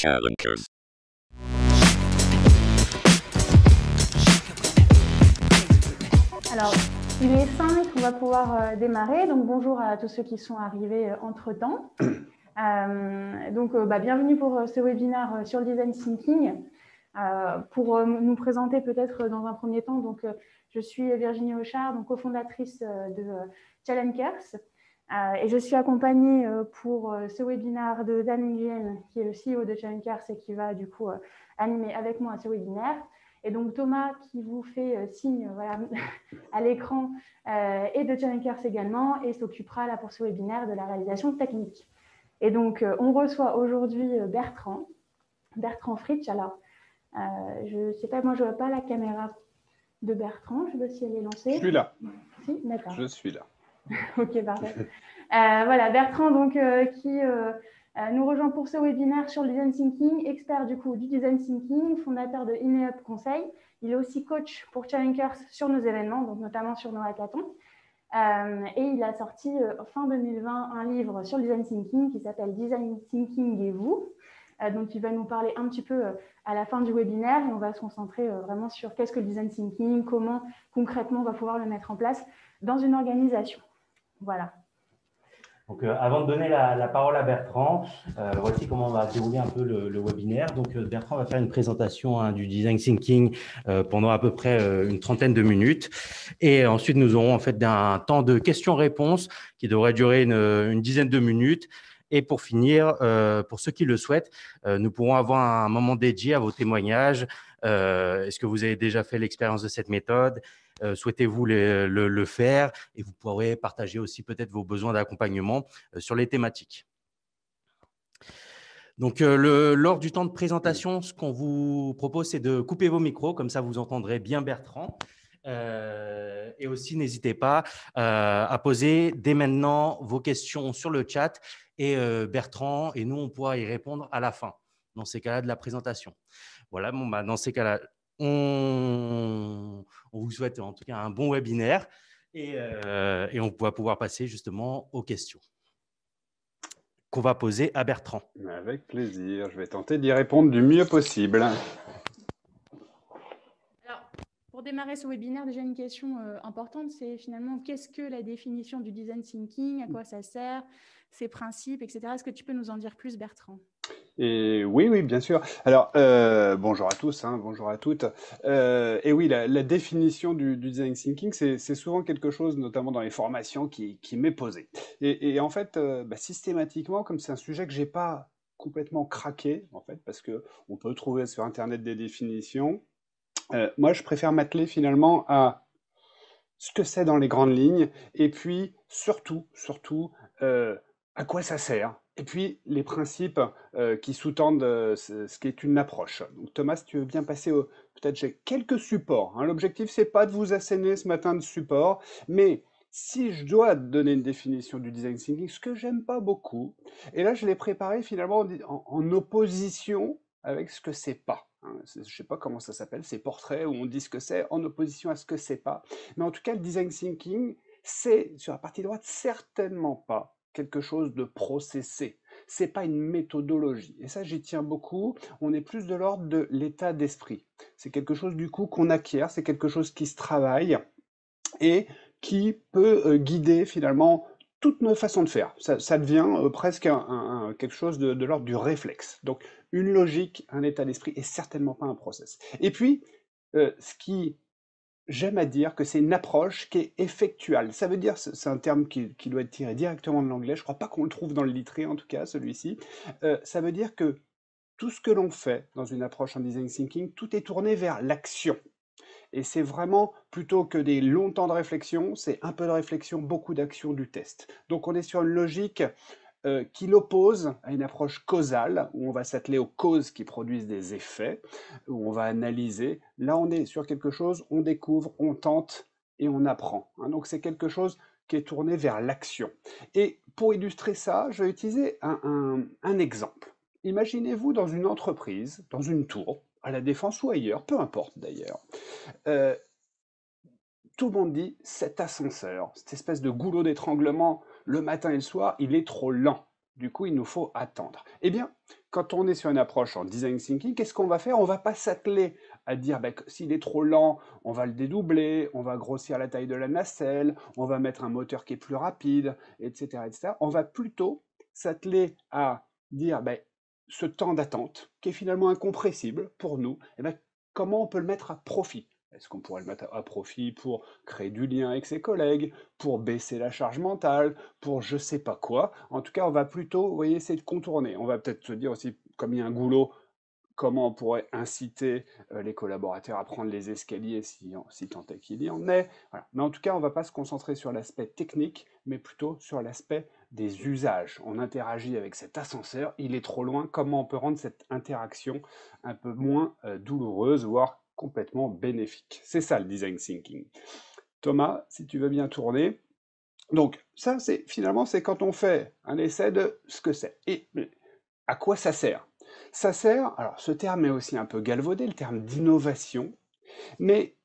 Challengers. Alors, il est 5, on va pouvoir démarrer. Donc, bonjour à tous ceux qui sont arrivés entre-temps. Bienvenue pour ce webinaire sur le design thinking. Pour nous présenter peut-être dans un premier temps, je suis Virginie Hochard, cofondatrice de Challengers. Et je suis accompagnée pour ce webinaire de Dan Nguyen, qui est le CEO de Challengers et qui va du coup animer avec moi ce webinaire. Et donc Thomas qui vous fait signe voilà, à l'écran et de Challengers également et s'occupera là pour ce webinaire de la réalisation technique. Et donc on reçoit aujourd'hui Bertrand Fritsch. Alors je ne sais pas, moi je ne vois pas la caméra de Bertrand, je ne sais pas si elle est lancée. Je suis là. Si, d'accord. Je suis là. Ok, parfait. Voilà, Bertrand qui nous rejoint pour ce webinaire sur le design thinking, expert du design thinking, fondateur de INEUP Conseil. Il est aussi coach pour Challengers sur nos événements, donc notamment sur nos hackathons. Et il a sorti fin 2020 un livre sur le design thinking qui s'appelle Design Thinking et vous. Donc il va nous parler un petit peu à la fin du webinaire et on va se concentrer vraiment sur qu'est-ce que le design thinking, comment concrètement on va pouvoir le mettre en place dans une organisation. Voilà. Donc, avant de donner la parole à Bertrand, voici comment on va dérouler un peu le webinaire. Donc, Bertrand va faire une présentation du design thinking pendant à peu près une trentaine de minutes. Et ensuite, nous aurons en fait un temps de questions-réponses qui devrait durer une dizaine de minutes. Et pour finir, pour ceux qui le souhaitent, nous pourrons avoir un moment dédié à vos témoignages. Est-ce que vous avez déjà fait l'expérience de cette méthode ? Souhaitez-vous le faire? Et vous pourrez partager aussi peut-être vos besoins d'accompagnement sur les thématiques. Donc, lors du temps de présentation, ce qu'on vous propose, c'est de couper vos micros, comme ça vous entendrez bien Bertrand. Et aussi, n'hésitez pas à poser dès maintenant vos questions sur le chat et Bertrand et nous, on pourra y répondre à la fin, dans ces cas-là de la présentation. Voilà, dans ces cas-là, on vous souhaite en tout cas un bon webinaire et on va pouvoir passer justement aux questions qu'on va poser à Bertrand. Avec plaisir, je vais tenter d'y répondre du mieux possible. Alors, pour démarrer ce webinaire, déjà une question importante, c'est finalement qu'est-ce que la définition du design thinking, à quoi ça sert, ses principes, etc. Est-ce que tu peux nous en dire plus, Bertrand ? Et oui, bien sûr. Alors, bonjour à tous, bonjour à toutes. Et oui, la définition du design thinking, c'est souvent quelque chose, notamment dans les formations, qui m'est posé. Et en fait, systématiquement, comme c'est un sujet que j'ai pas complètement craqué, en fait, parce que on peut trouver sur Internet des définitions, moi, je préfère m'atteler finalement à ce que c'est dans les grandes lignes, et puis surtout, à quoi ça sert. Et puis les principes qui sous-tendent ce qui est une approche. Donc Thomas, si tu veux bien passer peut-être j'ai quelques supports. L'objectif, c'est pas de vous asséner ce matin de supports, mais si je dois donner une définition du design thinking, ce que j'aime pas beaucoup, et là je l'ai préparé finalement en opposition avec ce que c'est pas. Je sais pas comment ça s'appelle, ces portraits où on dit ce que c'est en opposition à ce que c'est pas. Mais en tout cas, le design thinking, c'est, sur la partie droite, certainement pas quelque chose de processé. C'est pas une méthodologie. Et ça, j'y tiens beaucoup. On est plus de l'ordre de l'état d'esprit. C'est quelque chose, du coup, qu'on acquiert. C'est quelque chose qui se travaille et qui peut guider, finalement, toutes nos façons de faire. Ça devient presque quelque chose de l'ordre du réflexe. Donc, une logique, un état d'esprit, et certainement pas un process. Et puis, ce qui j'aime à dire que c'est une approche qui est effectuelle. Ça veut dire, c'est un terme qui doit être tiré directement de l'anglais, je crois pas qu'on le trouve dans le littré en tout cas, celui-ci. Ça veut dire que tout ce que l'on fait dans une approche en design thinking, tout est tourné vers l'action. Et c'est vraiment, plutôt que des longs temps de réflexion, c'est un peu de réflexion, beaucoup d'action, du test. Donc on est sur une logique qui l'oppose à une approche causale, où on va s'atteler aux causes qui produisent des effets, où on va analyser. Là, on est sur quelque chose, on découvre, on tente et on apprend. Donc c'est quelque chose qui est tourné vers l'action. Et pour illustrer ça, je vais utiliser un exemple. Imaginez-vous dans une entreprise, dans une tour, à la Défense ou ailleurs, peu importe d'ailleurs, tout le monde dit cet ascenseur, cette espèce de goulot d'étranglement le matin et le soir, il est trop lent. Du coup, il nous faut attendre. Eh bien, quand on est sur une approche en design thinking, qu'est-ce qu'on va faire? On va pas s'atteler à dire que s'il est trop lent, on va le dédoubler, on va grossir la taille de la nacelle, on va mettre un moteur qui est plus rapide, etc., etc. On va plutôt s'atteler à dire ce temps d'attente, qui est finalement incompressible pour nous, comment on peut le mettre à profit? Est-ce qu'on pourrait le mettre à profit pour créer du lien avec ses collègues, pour baisser la charge mentale, pour je sais pas quoi? En tout cas, on va plutôt, vous voyez, essayer de contourner. On va peut-être se dire aussi, comme il y a un goulot, comment on pourrait inciter les collaborateurs à prendre les escaliers si tant est qu'il y en ait. Voilà. Mais en tout cas, on ne va pas se concentrer sur l'aspect technique, mais plutôt sur l'aspect des usages. On interagit avec cet ascenseur, il est trop loin, comment on peut rendre cette interaction un peu moins douloureuse, voire complètement bénéfique. C'est ça le design thinking. Thomas, si tu veux bien tourner. Donc ça, finalement, c'est quand on fait un essai de ce que c'est. Et à quoi ça sert? Ça sert, alors ce terme est aussi un peu galvaudé, le terme d'innovation, mais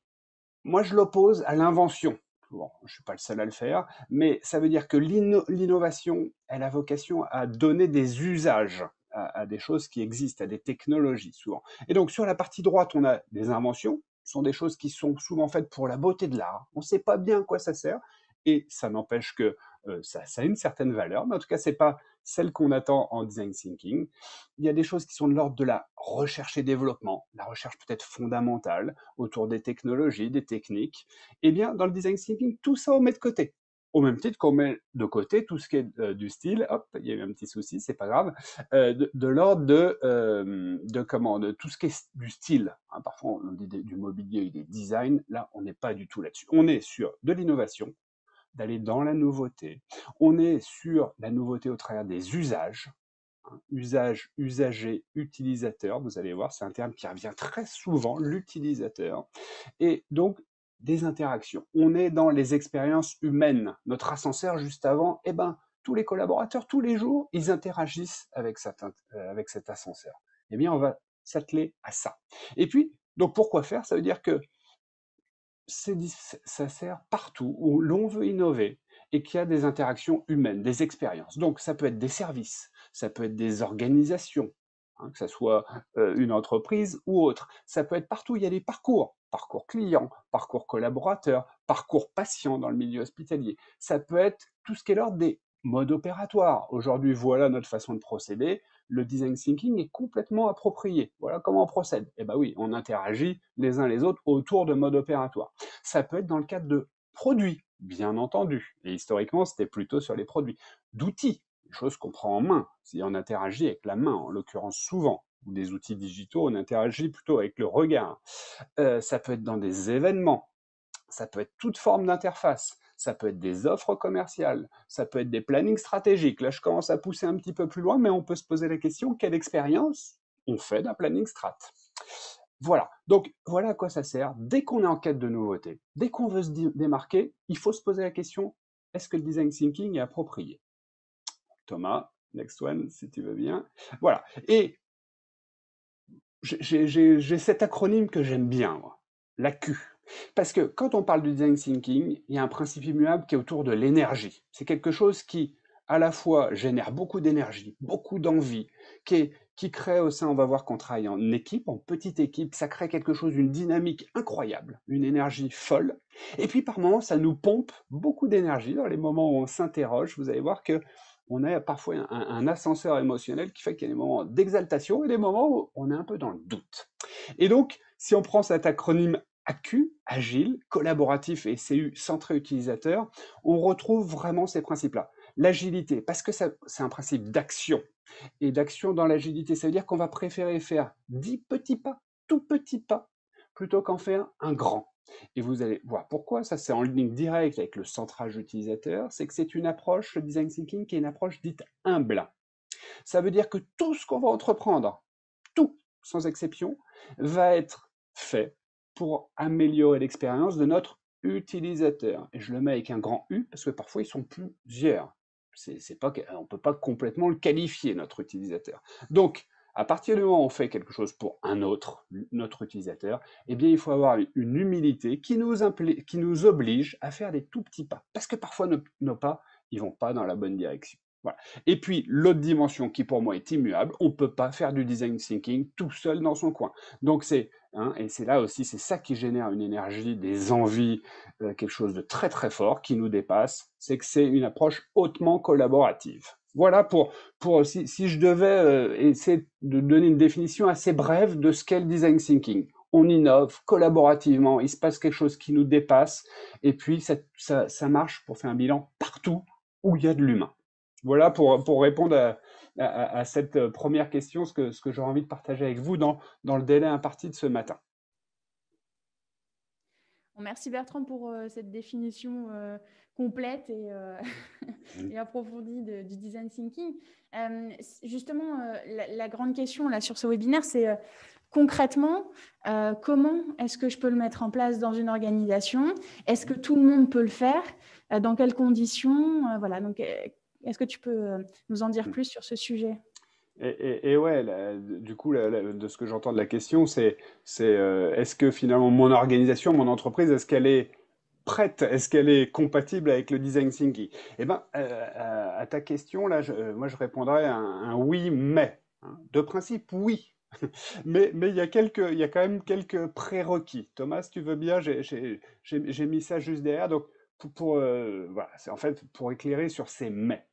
moi je l'oppose à l'invention. Bon, je ne suis pas le seul à le faire, mais ça veut dire que l'innovation, elle a vocation à donner des usages à des choses qui existent, à des technologies souvent. Et donc sur la partie droite, on a des inventions, ce sont des choses qui sont souvent faites pour la beauté de l'art. On ne sait pas bien à quoi ça sert, et ça n'empêche que ça a une certaine valeur, mais en tout cas, ce n'est pas celle qu'on attend en design thinking. Il y a des choses qui sont de l'ordre de la recherche et développement, la recherche peut-être fondamentale autour des technologies, des techniques. Eh bien, dans le design thinking, tout ça on met de côté. Au même titre qu'on met de côté tout ce qui est du style, hop, il y a eu un petit souci, c'est pas grave, de l'ordre de tout ce qui est du style. Hein, parfois on dit du mobilier et des designs, là on n'est pas du tout là-dessus. On est sur de l'innovation, d'aller dans la nouveauté. On est sur la nouveauté au travers des usages. Usage, usager, utilisateur, vous allez voir, c'est un terme qui revient très souvent, l'utilisateur. Et donc, des interactions. On est dans les expériences humaines. Notre ascenseur, juste avant, tous les collaborateurs, tous les jours, ils interagissent avec cet ascenseur. Eh bien, on va s'atteler à ça. Et puis, donc pourquoi faire? Ça veut dire que ça sert partout où l'on veut innover et qu'il y a des interactions humaines, des expériences. Donc ça peut être des services, ça peut être des organisations, hein, que ce soit une entreprise ou autre. Ça peut être partout, il y a des parcours clients, parcours collaborateurs, parcours patients dans le milieu hospitalier. Ça peut être tout ce qui est l'ordre des modes opératoires. Aujourd'hui, voilà notre façon de procéder. Le design thinking est complètement approprié. Voilà comment on procède. Eh bien oui, on interagit les uns les autres autour de modes opératoires. Ça peut être dans le cadre de produits, bien entendu. Et historiquement, c'était plutôt sur les produits. D'outils, des choses qu'on prend en main. Si on interagit avec la main, en l'occurrence souvent, ou des outils digitaux, on interagit plutôt avec le regard. Ça peut être dans des événements. Ça peut être toute forme d'interface. Ça peut être des offres commerciales, ça peut être des plannings stratégiques. Là, je commence à pousser un petit peu plus loin, mais on peut se poser la question, quelle expérience on fait d'un planning strat? Voilà, donc voilà à quoi ça sert. Dès qu'on est en quête de nouveauté, dès qu'on veut se démarquer, il faut se poser la question, est-ce que le design thinking est approprié? Thomas, next one, si tu veux bien. Voilà, et j'ai cet acronyme que j'aime bien, moi, la Q. Parce que quand on parle du design thinking, il y a un principe immuable qui est autour de l'énergie. C'est quelque chose qui, à la fois, génère beaucoup d'énergie, beaucoup d'envie, qui crée au sein, on va voir qu'on travaille en équipe, en petite équipe, ça crée quelque chose, une dynamique incroyable, une énergie folle. Et puis par moments, ça nous pompe beaucoup d'énergie dans les moments où on s'interroge. Vous allez voir que on a parfois un ascenseur émotionnel qui fait qu'il y a des moments d'exaltation et des moments où on est un peu dans le doute. Et donc, si on prend cet acronyme AQ, agile, collaboratif et CU, centré utilisateur, on retrouve vraiment ces principes-là. L'agilité, parce que c'est un principe d'action. Et d'action dans l'agilité, ça veut dire qu'on va préférer faire 10 petits pas, tout petits pas, plutôt qu'en faire un grand. Et vous allez voir pourquoi, ça c'est en ligne directe avec le centrage utilisateur, c'est que c'est une approche, le design thinking, qui est une approche dite humble. Ça veut dire que tout ce qu'on va entreprendre, tout, sans exception, va être fait pour améliorer l'expérience de notre utilisateur. Et je le mets avec un grand U, parce que parfois ils sont plusieurs. On ne peut pas complètement le qualifier, notre utilisateur. Donc, à partir du moment où on fait quelque chose pour un autre, notre utilisateur, eh bien, il faut avoir une humilité qui nous oblige à faire des tout petits pas. Parce que parfois, nos pas, ils vont pas dans la bonne direction. Voilà. Et puis, l'autre dimension qui pour moi est immuable, on ne peut pas faire du design thinking tout seul dans son coin. Donc et c'est là aussi, c'est ça qui génère une énergie, des envies, quelque chose de très très fort qui nous dépasse, c'est que c'est une approche hautement collaborative. Voilà pour si je devais essayer de donner une définition assez brève de ce qu'est le design thinking. On innove collaborativement, il se passe quelque chose qui nous dépasse, et puis ça marche pour faire un bilan partout où il y a de l'humain. Voilà pour répondre à cette première question, ce que j'aurais envie de partager avec vous dans le délai imparti de ce matin. Merci Bertrand pour cette définition complète et approfondie du design thinking. Justement, la grande question là, sur ce webinaire, c'est concrètement, comment est-ce que je peux le mettre en place dans une organisation? Est-ce que tout le monde peut le faire? Dans quelles conditions? Voilà, donc est-ce que tu peux nous en dire plus sur ce sujet? Et ouais, du coup, de ce que j'entends de la question, c'est est-ce que finalement mon organisation, mon entreprise, est-ce qu'elle est prête, est-ce qu'elle est compatible avec le design thinking? Eh ben, à ta question, là, moi, je répondrais un oui, mais. Hein. De principe, oui. Mais il y a quand même quelques prérequis. Thomas, si tu veux bien, j'ai mis ça juste derrière. Donc, voilà, c'est en fait pour éclairer sur ces mais.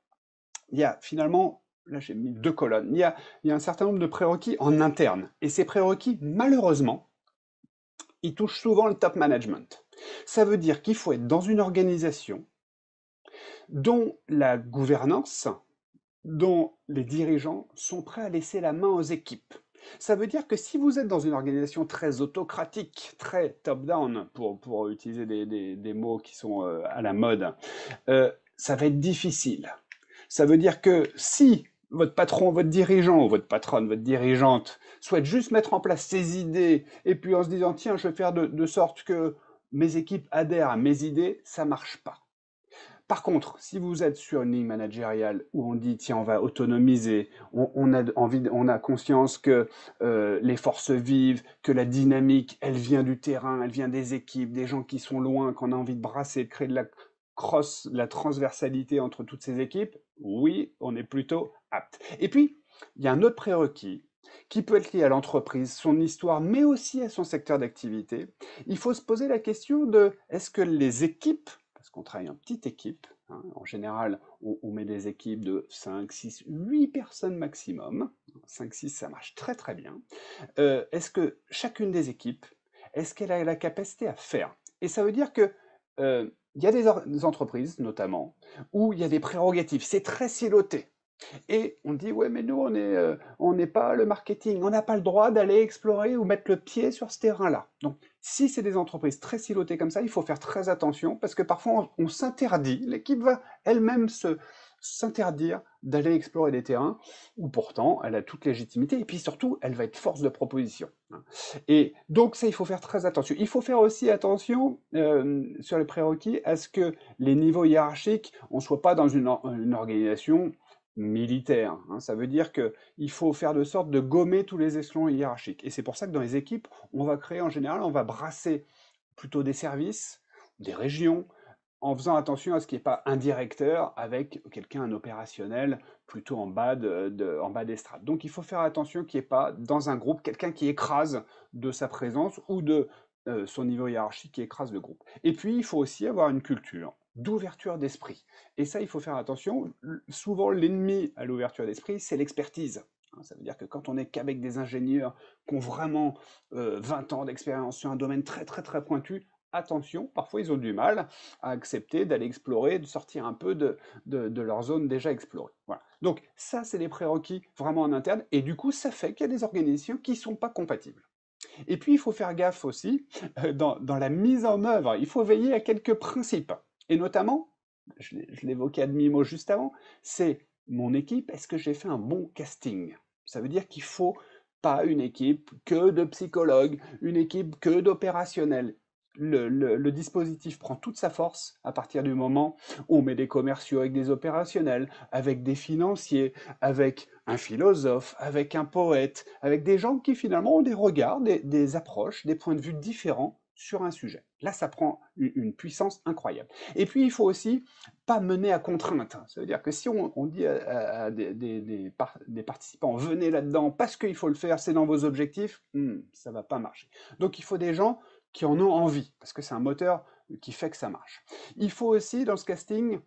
Il y a finalement, là j'ai mis 2 colonnes, il y a un certain nombre de prérequis en interne. Et ces prérequis, malheureusement, ils touchent souvent le top management. Ça veut dire qu'il faut être dans une organisation dont la gouvernance, dont les dirigeants sont prêts à laisser la main aux équipes. Ça veut dire que si vous êtes dans une organisation très autocratique, très top-down, pour utiliser des mots qui sont à la mode, ça va être difficile. Ça veut dire que si votre patron, votre dirigeant, ou votre patronne, votre dirigeante souhaite juste mettre en place ses idées, et puis en se disant, tiens, je vais faire de sorte que mes équipes adhèrent à mes idées, ça marche pas. Par contre, si vous êtes sur une ligne managériale où on dit, tiens, on va autonomiser, on a conscience que les forces vivent, que la dynamique, elle vient du terrain, elle vient des équipes, des gens qui sont loin, qu'on a envie de brasser, de créer de la transversalité entre toutes ces équipes, oui, on est plutôt apte. Et puis, il y a un autre prérequis qui peut être lié à l'entreprise, son histoire, mais aussi à son secteur d'activité. Il faut se poser la question de, est-ce que les équipes, parce qu'on travaille en petite équipe, hein, en général, on met des équipes de 5, 6, 8 personnes maximum, 5, 6, ça marche très très bien. Est-ce que chacune des équipes, est-ce qu'elle a la capacité à faire? Et ça veut dire que il y a des entreprises, notamment, où il y a des prérogatives, c'est très siloté. Et on dit, ouais, mais nous, on n'est pas le marketing, on n'a pas le droit d'aller explorer ou mettre le pied sur ce terrain-là. Donc, si c'est des entreprises très silotées comme ça, il faut faire très attention, parce que parfois, on s'interdit, l'équipe va elle-même s'interdire d'aller explorer des terrains où pourtant elle a toute légitimité et puis surtout elle va être force de proposition. Et donc ça il faut faire très attention. Il faut faire aussi attention sur les prérequis à ce que les niveaux hiérarchiques, on ne soit pas dans une organisation militaire. Hein. Ça veut dire qu'il faut faire de sorte de gommer tous les échelons hiérarchiques. Et c'est pour ça que dans les équipes, on va créer en général, on va brasser plutôt des services, des régions, en faisant attention à ce qu'il n'y ait pas un directeur avec quelqu'un, un opérationnel, plutôt en bas des strates. Donc il faut faire attention qu'il n'y ait pas dans un groupe quelqu'un qui écrase de sa présence ou de son niveau hiérarchique qui écrase le groupe. Et puis il faut aussi avoir une culture d'ouverture d'esprit. Et ça, il faut faire attention. Souvent, l'ennemi à l'ouverture d'esprit, c'est l'expertise. Ça veut dire que quand on n'est qu'avec des ingénieurs qui ont vraiment 20 ans d'expérience sur un domaine très très très pointu, attention, parfois ils ont du mal à accepter d'aller explorer, de sortir un peu de leur zone déjà explorée. Voilà. Donc ça, c'est des prérequis vraiment en interne, et du coup, ça fait qu'il y a des organisations qui ne sont pas compatibles. Et puis, il faut faire gaffe aussi dans la mise en œuvre, il faut veiller à quelques principes, et notamment, je l'évoquais à demi-mot juste avant, c'est mon équipe, est-ce que j'ai fait un bon casting? Ça veut dire qu'il ne faut pas une équipe que de psychologues, une équipe que d'opérationnels. Le dispositif prend toute sa force à partir du moment où on met des commerciaux avec des opérationnels, avec des financiers, avec un philosophe, avec un poète, avec des gens qui finalement ont des regards, des approches, des points de vue différents sur un sujet. Là, ça prend une puissance incroyable. Et puis, il faut aussi pas mener à contrainte. Ça veut dire que si on dit à des participants, venez là-dedans parce qu'il faut le faire, c'est dans vos objectifs, ça va pas marcher. Donc, il faut des gens qui en ont envie, parce que c'est un moteur qui fait que ça marche. Il faut aussi, dans ce casting,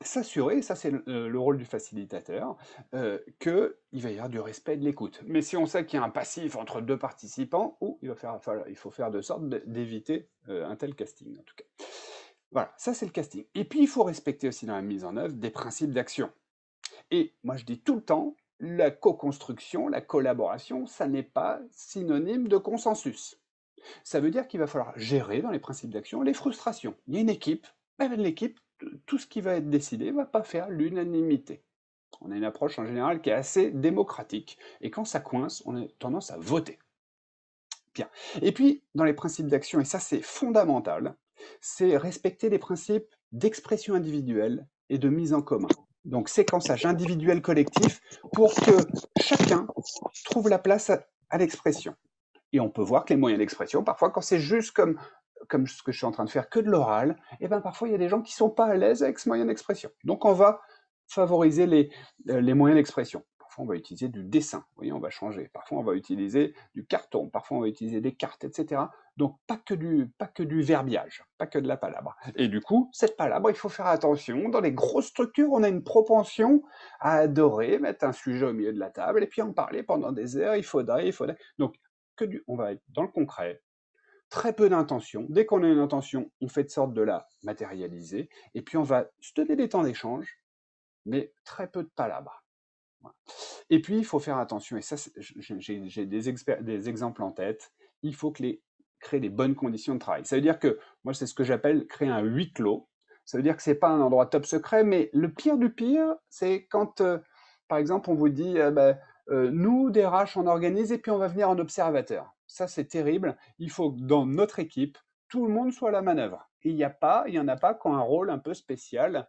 s'assurer, ça c'est le rôle du facilitateur, qu'il va y avoir du respect et de l'écoute. Mais si on sait qu'il y a un passif entre deux participants, il faut faire de sorte d'éviter un tel casting, en tout cas. Voilà, ça c'est le casting. Et puis il faut respecter aussi dans la mise en œuvre des principes d'action. Et moi je dis tout le temps, la co-construction, la collaboration, ça n'est pas synonyme de consensus. Ça veut dire qu'il va falloir gérer dans les principes d'action les frustrations. Il y a une équipe, l'équipe, tout ce qui va être décidé ne va pas faire l'unanimité. On a une approche en général qui est assez démocratique, et quand ça coince, on a tendance à voter. Bien. Et puis, dans les principes d'action, et ça c'est fondamental, c'est respecter les principes d'expression individuelle et de mise en commun. Donc séquençage individuel collectif pour que chacun trouve la place à l'expression. Et on peut voir que les moyens d'expression, parfois, quand c'est juste comme ce que je suis en train de faire, que de l'oral, et bien parfois, il y a des gens qui ne sont pas à l'aise avec ce moyen d'expression. Donc, on va favoriser les moyens d'expression. Parfois, on va utiliser du dessin. Vous voyez, on va changer. Parfois, on va utiliser du carton. Parfois, on va utiliser des cartes, etc. Donc, pas que du verbiage, pas que de la palabre. Et du coup, cette palabre, il faut faire attention. Dans les grosses structures, on a une propension à adorer mettre un sujet au milieu de la table et puis en parler pendant des heures. Il faudrait. Donc, on va être dans le concret, très peu d'intention. Dès qu'on a une intention, on fait de sorte de la matérialiser, et puis on va se donner des temps d'échange, mais très peu de palabres. Voilà. Et puis, il faut faire attention, et ça, j'ai des exemples en tête, il faut créer des bonnes conditions de travail. Ça veut dire que, moi, c'est ce que j'appelle créer un huis clos. Ça veut dire que c'est pas un endroit top secret, mais le pire du pire, c'est quand, par exemple, on vous dit, nous, DRH, on organise et puis on va venir en observateur. Ça, c'est terrible. Il faut que dans notre équipe, tout le monde soit à la manœuvre. Et il n'y en a pas qui ont un rôle un peu spécial.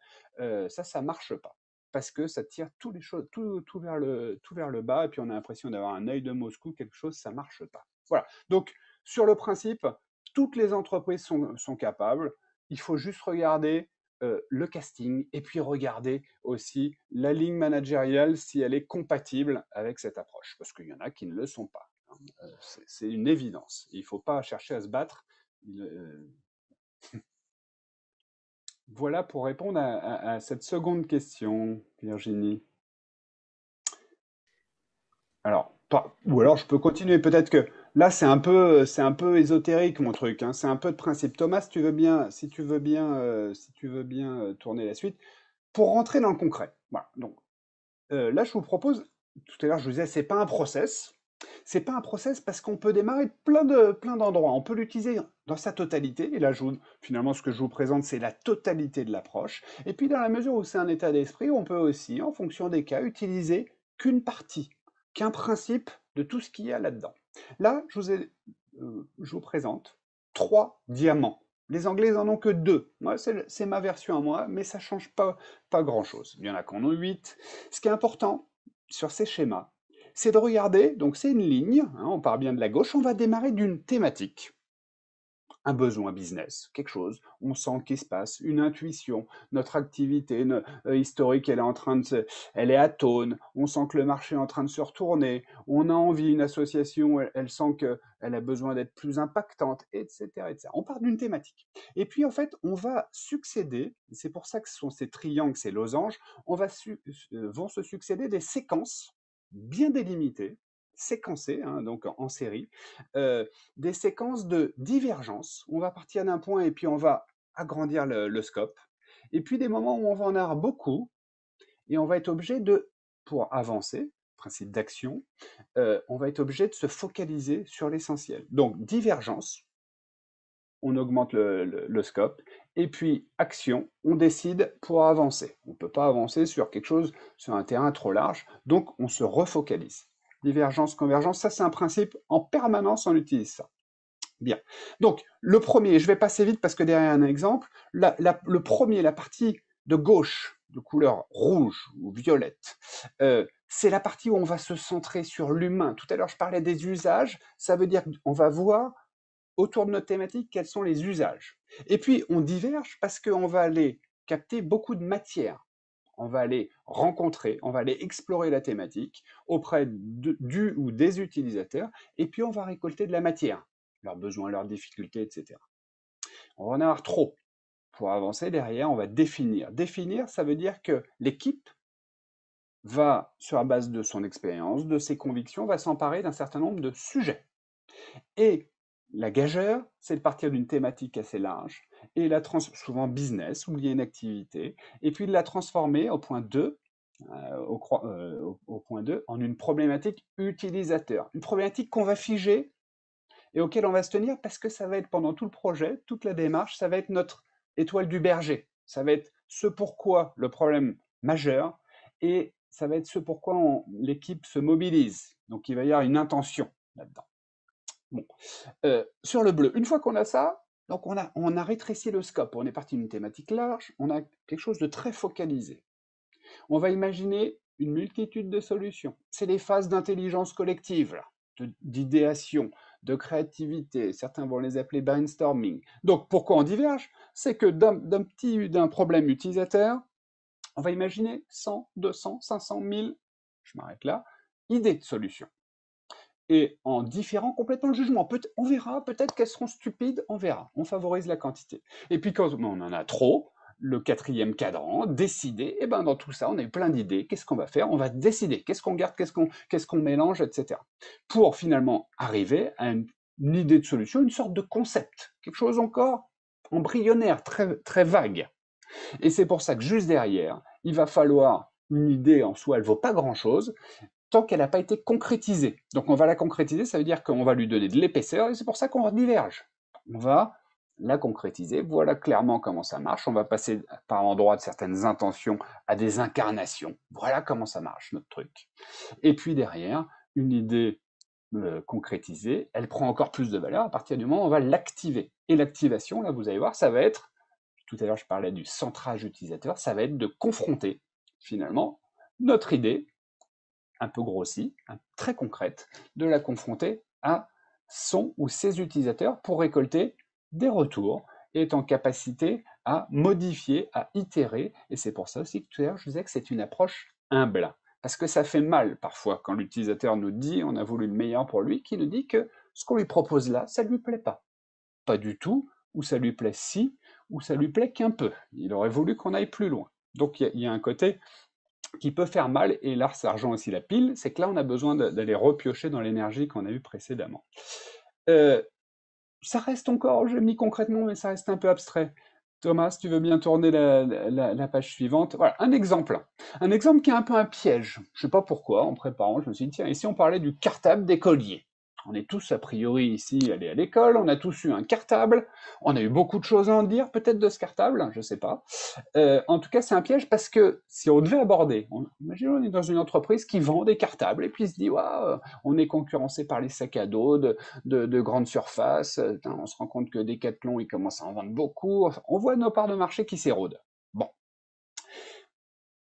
Ça marche pas. Parce que ça tire tout vers le bas, et puis on a l'impression d'avoir un œil de Moscou, quelque chose, ça marche pas. Voilà. Donc, sur le principe, toutes les entreprises sont capables. Il faut juste regarder le casting, et puis regarder aussi la ligne managériale si elle est compatible avec cette approche, parce qu'il y en a qui ne le sont pas. C'est une évidence. Il ne faut pas chercher à se battre. Voilà pour répondre à cette seconde question, Virginie. Alors, ou alors je peux continuer, peut-être que là c'est un peu ésotérique mon truc, hein. C'est un peu de principe. Thomas, si tu veux bien tourner la suite, pour rentrer dans le concret. Voilà. Donc là je vous propose, tout à l'heure je vous disais, c'est pas un process. C'est pas un process parce qu'on peut démarrer plein d'endroits. On peut l'utiliser dans sa totalité. Et là, finalement, ce que je vous présente, c'est la totalité de l'approche. Et puis, dans la mesure où c'est un état d'esprit, on peut aussi, en fonction des cas, utiliser qu'une partie, qu'un principe de tout ce qu'il y a là-dedans. Là, je vous présente 3 diamants. Les Anglais, ils en ont que 2. Moi, c'est ma version à moi, mais ça change pas grand-chose. Il y en a qui en ont 8. Ce qui est important sur ces schémas, c'est de regarder, donc c'est une ligne, hein, on part bien de la gauche, on va démarrer d'une thématique. Un besoin business, quelque chose, on sent qu'il se passe, une intuition, notre activité historique, elle est atone, on sent que le marché est en train de se retourner, on a envie, une association, elle sent qu'elle a besoin d'être plus impactante, etc., etc. On part d'une thématique. Et puis, en fait, on va succéder, c'est pour ça que ce sont ces triangles, ces losanges, vont se succéder des séquences bien délimitées, séquencées, hein, donc en série, des séquences de divergence. On va partir d'un point et puis on va agrandir le scope. Et puis des moments où on va en avoir beaucoup et on va être obligé pour avancer, principe d'action, on va être obligé de se focaliser sur l'essentiel. Donc divergence, on augmente le scope. Et puis action, on décide pour avancer. On ne peut pas avancer sur quelque chose, sur un terrain trop large, donc on se refocalise. Divergence, convergence, ça c'est un principe, en permanence on utilise ça. Bien. Donc, le premier, je vais passer vite parce que derrière un exemple, le premier, la partie de gauche, de couleur rouge ou violette, c'est la partie où on va se centrer sur l'humain. Tout à l'heure, je parlais des usages, ça veut dire qu'on va voir autour de notre thématique, quels sont les usages. Et puis, on diverge parce qu'on va aller capter beaucoup de matière. On va aller rencontrer, on va aller explorer la thématique auprès du ou des utilisateurs, et puis on va récolter de la matière, leurs besoins, leurs difficultés, etc. On va en avoir trop. Pour avancer derrière, on va définir. Définir, ça veut dire que l'équipe va, sur la base de son expérience, de ses convictions, va s'emparer d'un certain nombre de sujets. Et la gageure, c'est de partir d'une thématique assez large, et souvent business, ou liée à une activité, et puis de la transformer au point 2, au point 2, en une problématique utilisateur. Une problématique qu'on va figer et auquel on va se tenir parce que ça va être pendant tout le projet, toute la démarche, ça va être notre étoile du berger. Ça va être ce pourquoi le problème majeur et ça va être ce pourquoi l'équipe se mobilise. Donc il va y avoir une intention là-dedans. Bon. Sur le bleu, une fois qu'on a ça, donc on a rétréci le scope. On est parti d'une thématique large, on a quelque chose de très focalisé. On va imaginer une multitude de solutions. C'est les phases d'intelligence collective, d'idéation, de créativité. Certains vont les appeler brainstorming. Donc, pourquoi on diverge? C'est que d'un problème utilisateur, on va imaginer 100, 200, 500, 1000, je m'arrête là, idées de solutions. Et en différant complètement le jugement. On verra, peut-être qu'elles seront stupides, on verra. On favorise la quantité. Et puis quand on en a trop, le 4e cadran, décider, et ben dans tout ça, on a eu plein d'idées. Qu'est-ce qu'on va faire? On va décider. Qu'est-ce qu'on garde? Qu'est-ce qu'on mélange, etc. Pour finalement arriver à une idée de solution, une sorte de concept. Quelque chose encore embryonnaire, très, très vague. Et c'est pour ça que juste derrière, il va falloir une idée en soi, elle vaut pas grand-chose, tant qu'elle n'a pas été concrétisée. Donc on va la concrétiser, ça veut dire qu'on va lui donner de l'épaisseur, et c'est pour ça qu'on diverge. On va la concrétiser, voilà clairement comment ça marche, on va passer par endroits de certaines intentions à des incarnations, voilà comment ça marche notre truc. Et puis derrière, une idée concrétisée, elle prend encore plus de valeur à partir du moment où on va l'activer. Et l'activation, là vous allez voir, ça va être, tout à l'heure je parlais du centrage utilisateur, ça va être de confronter finalement notre idée, un peu grossie, très concrète, de la confronter à son ou ses utilisateurs pour récolter des retours et être en capacité à modifier, à itérer. Et c'est pour ça aussi que tout à l'heure je disais que c'est une approche humble. Parce que ça fait mal parfois quand l'utilisateur nous dit on a voulu le meilleur pour lui, qui nous dit que ce qu'on lui propose là, ça ne lui plaît pas. Pas du tout, ou ça lui plaît si, ou ça lui plaît qu'un peu. Il aurait voulu qu'on aille plus loin. Donc il y a un côté qui peut faire mal, et là ça rejoint aussi la pile, c'est que là on a besoin d'aller repiocher dans l'énergie qu'on a eue précédemment. Ça reste encore, je l'ai mis concrètement, mais ça reste un peu abstrait. Thomas, tu veux bien tourner la page suivante? Voilà, un exemple. Un exemple qui est un peu un piège. Je ne sais pas pourquoi, en préparant, je me suis dit, tiens, et si on parlait du cartable d'écolier? On est tous, a priori, ici, allés à l'école, on a tous eu un cartable, on a eu beaucoup de choses à en dire, peut-être de ce cartable, je ne sais pas. En tout cas, c'est un piège parce que si on devait aborder, imaginons on est dans une entreprise qui vend des cartables et puis se dit, waouh, on est concurrencé par les sacs à dos de grandes surfaces, on se rend compte que Decathlon, il commence à en vendre beaucoup, on voit nos parts de marché qui s'érodent. Bon.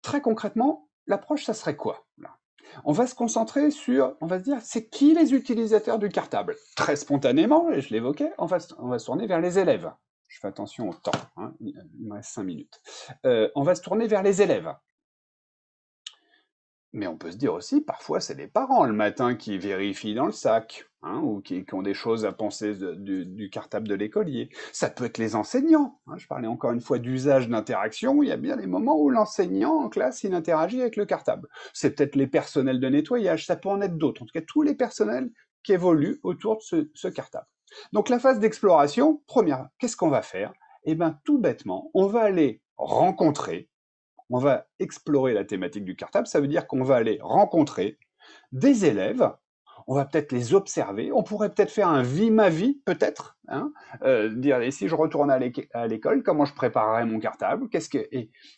Très concrètement, l'approche, ça serait quoi là? On va se concentrer sur, on va se dire, c'est qui les utilisateurs du cartable? Très spontanément, et je l'évoquais, on va se tourner vers les élèves. Je fais attention au temps, hein, il me reste 5 minutes. On va se tourner vers les élèves. Mais on peut se dire aussi, parfois, c'est les parents le matin qui vérifient dans le sac, hein, ou qui ont des choses à penser du cartable de l'écolier. Ça peut être les enseignants. Hein, je parlais encore une fois d'usage d'interaction. Il y a bien des moments où l'enseignant en classe, il interagit avec le cartable. C'est peut-être les personnels de nettoyage, ça peut en être d'autres. En tout cas, tous les personnels qui évoluent autour de ce cartable. Donc la phase d'exploration, première, qu'est-ce qu'on va faire? Eh bien, tout bêtement, on va aller rencontrer, on va explorer la thématique du cartable, ça veut dire qu'on va aller rencontrer des élèves, on va peut-être les observer, on pourrait peut-être faire un vie ma vie, peut-être, hein, dire et si je retourne à l'école, comment je préparerais mon cartable,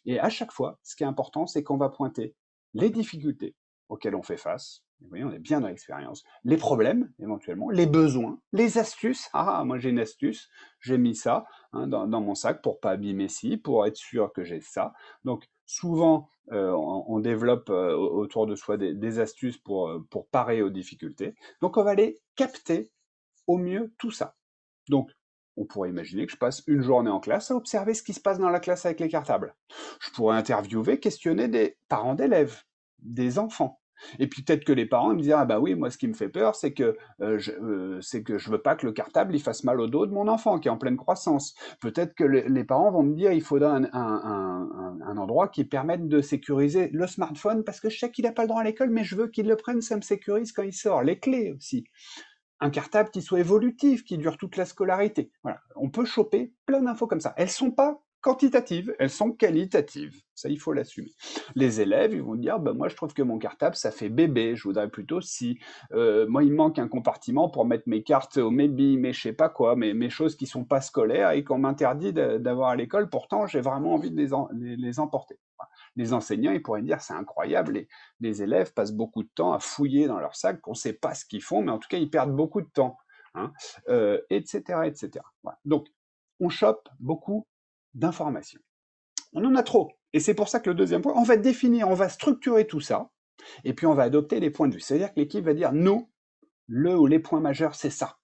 et à chaque fois, ce qui est important, c'est qu'on va pointer les difficultés auxquelles on fait face. Vous voyez, on est bien dans l'expérience. Les problèmes, éventuellement, les besoins, les astuces. Ah, moi j'ai une astuce, j'ai mis ça hein, dans mon sac pour pas abîmer ci, pour être sûr que j'ai ça. Donc souvent, on développe autour de soi des astuces pour parer aux difficultés. Donc on va aller capter au mieux tout ça. Donc, on pourrait imaginer que je passe une journée en classe à observer ce qui se passe dans la classe avec les cartables. Je pourrais interviewer, questionner des parents d'élèves, des enfants. Et puis peut-être que les parents me disent ah bah oui, moi ce qui me fait peur c'est que je veux pas que le cartable il fasse mal au dos de mon enfant qui est en pleine croissance. Peut-être que les parents vont me dire il faudra un endroit qui permette de sécuriser le smartphone parce que je sais qu'il n'a pas le droit à l'école mais je veux qu'il le prenne, ça me sécurise quand il sort. Les clés aussi. Un cartable qui soit évolutif, qui dure toute la scolarité. Voilà. On peut choper plein d'infos comme ça. Elles sont pas quantitatives, elles sont qualitatives. Ça, il faut l'assumer. Les élèves, ils vont dire, bah, moi, je trouve que mon cartable, ça fait bébé. Je voudrais plutôt si, moi, il me manque un compartiment pour mettre mes cartes au Maybe, mais je sais pas quoi, mes choses qui sont pas scolaires et qu'on m'interdit d'avoir à l'école. Pourtant, j'ai vraiment envie de les emporter. Voilà. Les enseignants, ils pourraient dire, c'est incroyable, les élèves passent beaucoup de temps à fouiller dans leur sac, qu'on ne sait pas ce qu'ils font, mais en tout cas, ils perdent beaucoup de temps, hein, etc., etc. Voilà. Donc, on chope beaucoup d'informations. On en a trop. Et c'est pour ça que le deuxième point, on va définir, on va structurer tout ça, et puis on va adopter les points de vue. C'est-à-dire que l'équipe va dire, nous, le ou les points majeurs, c'est ça.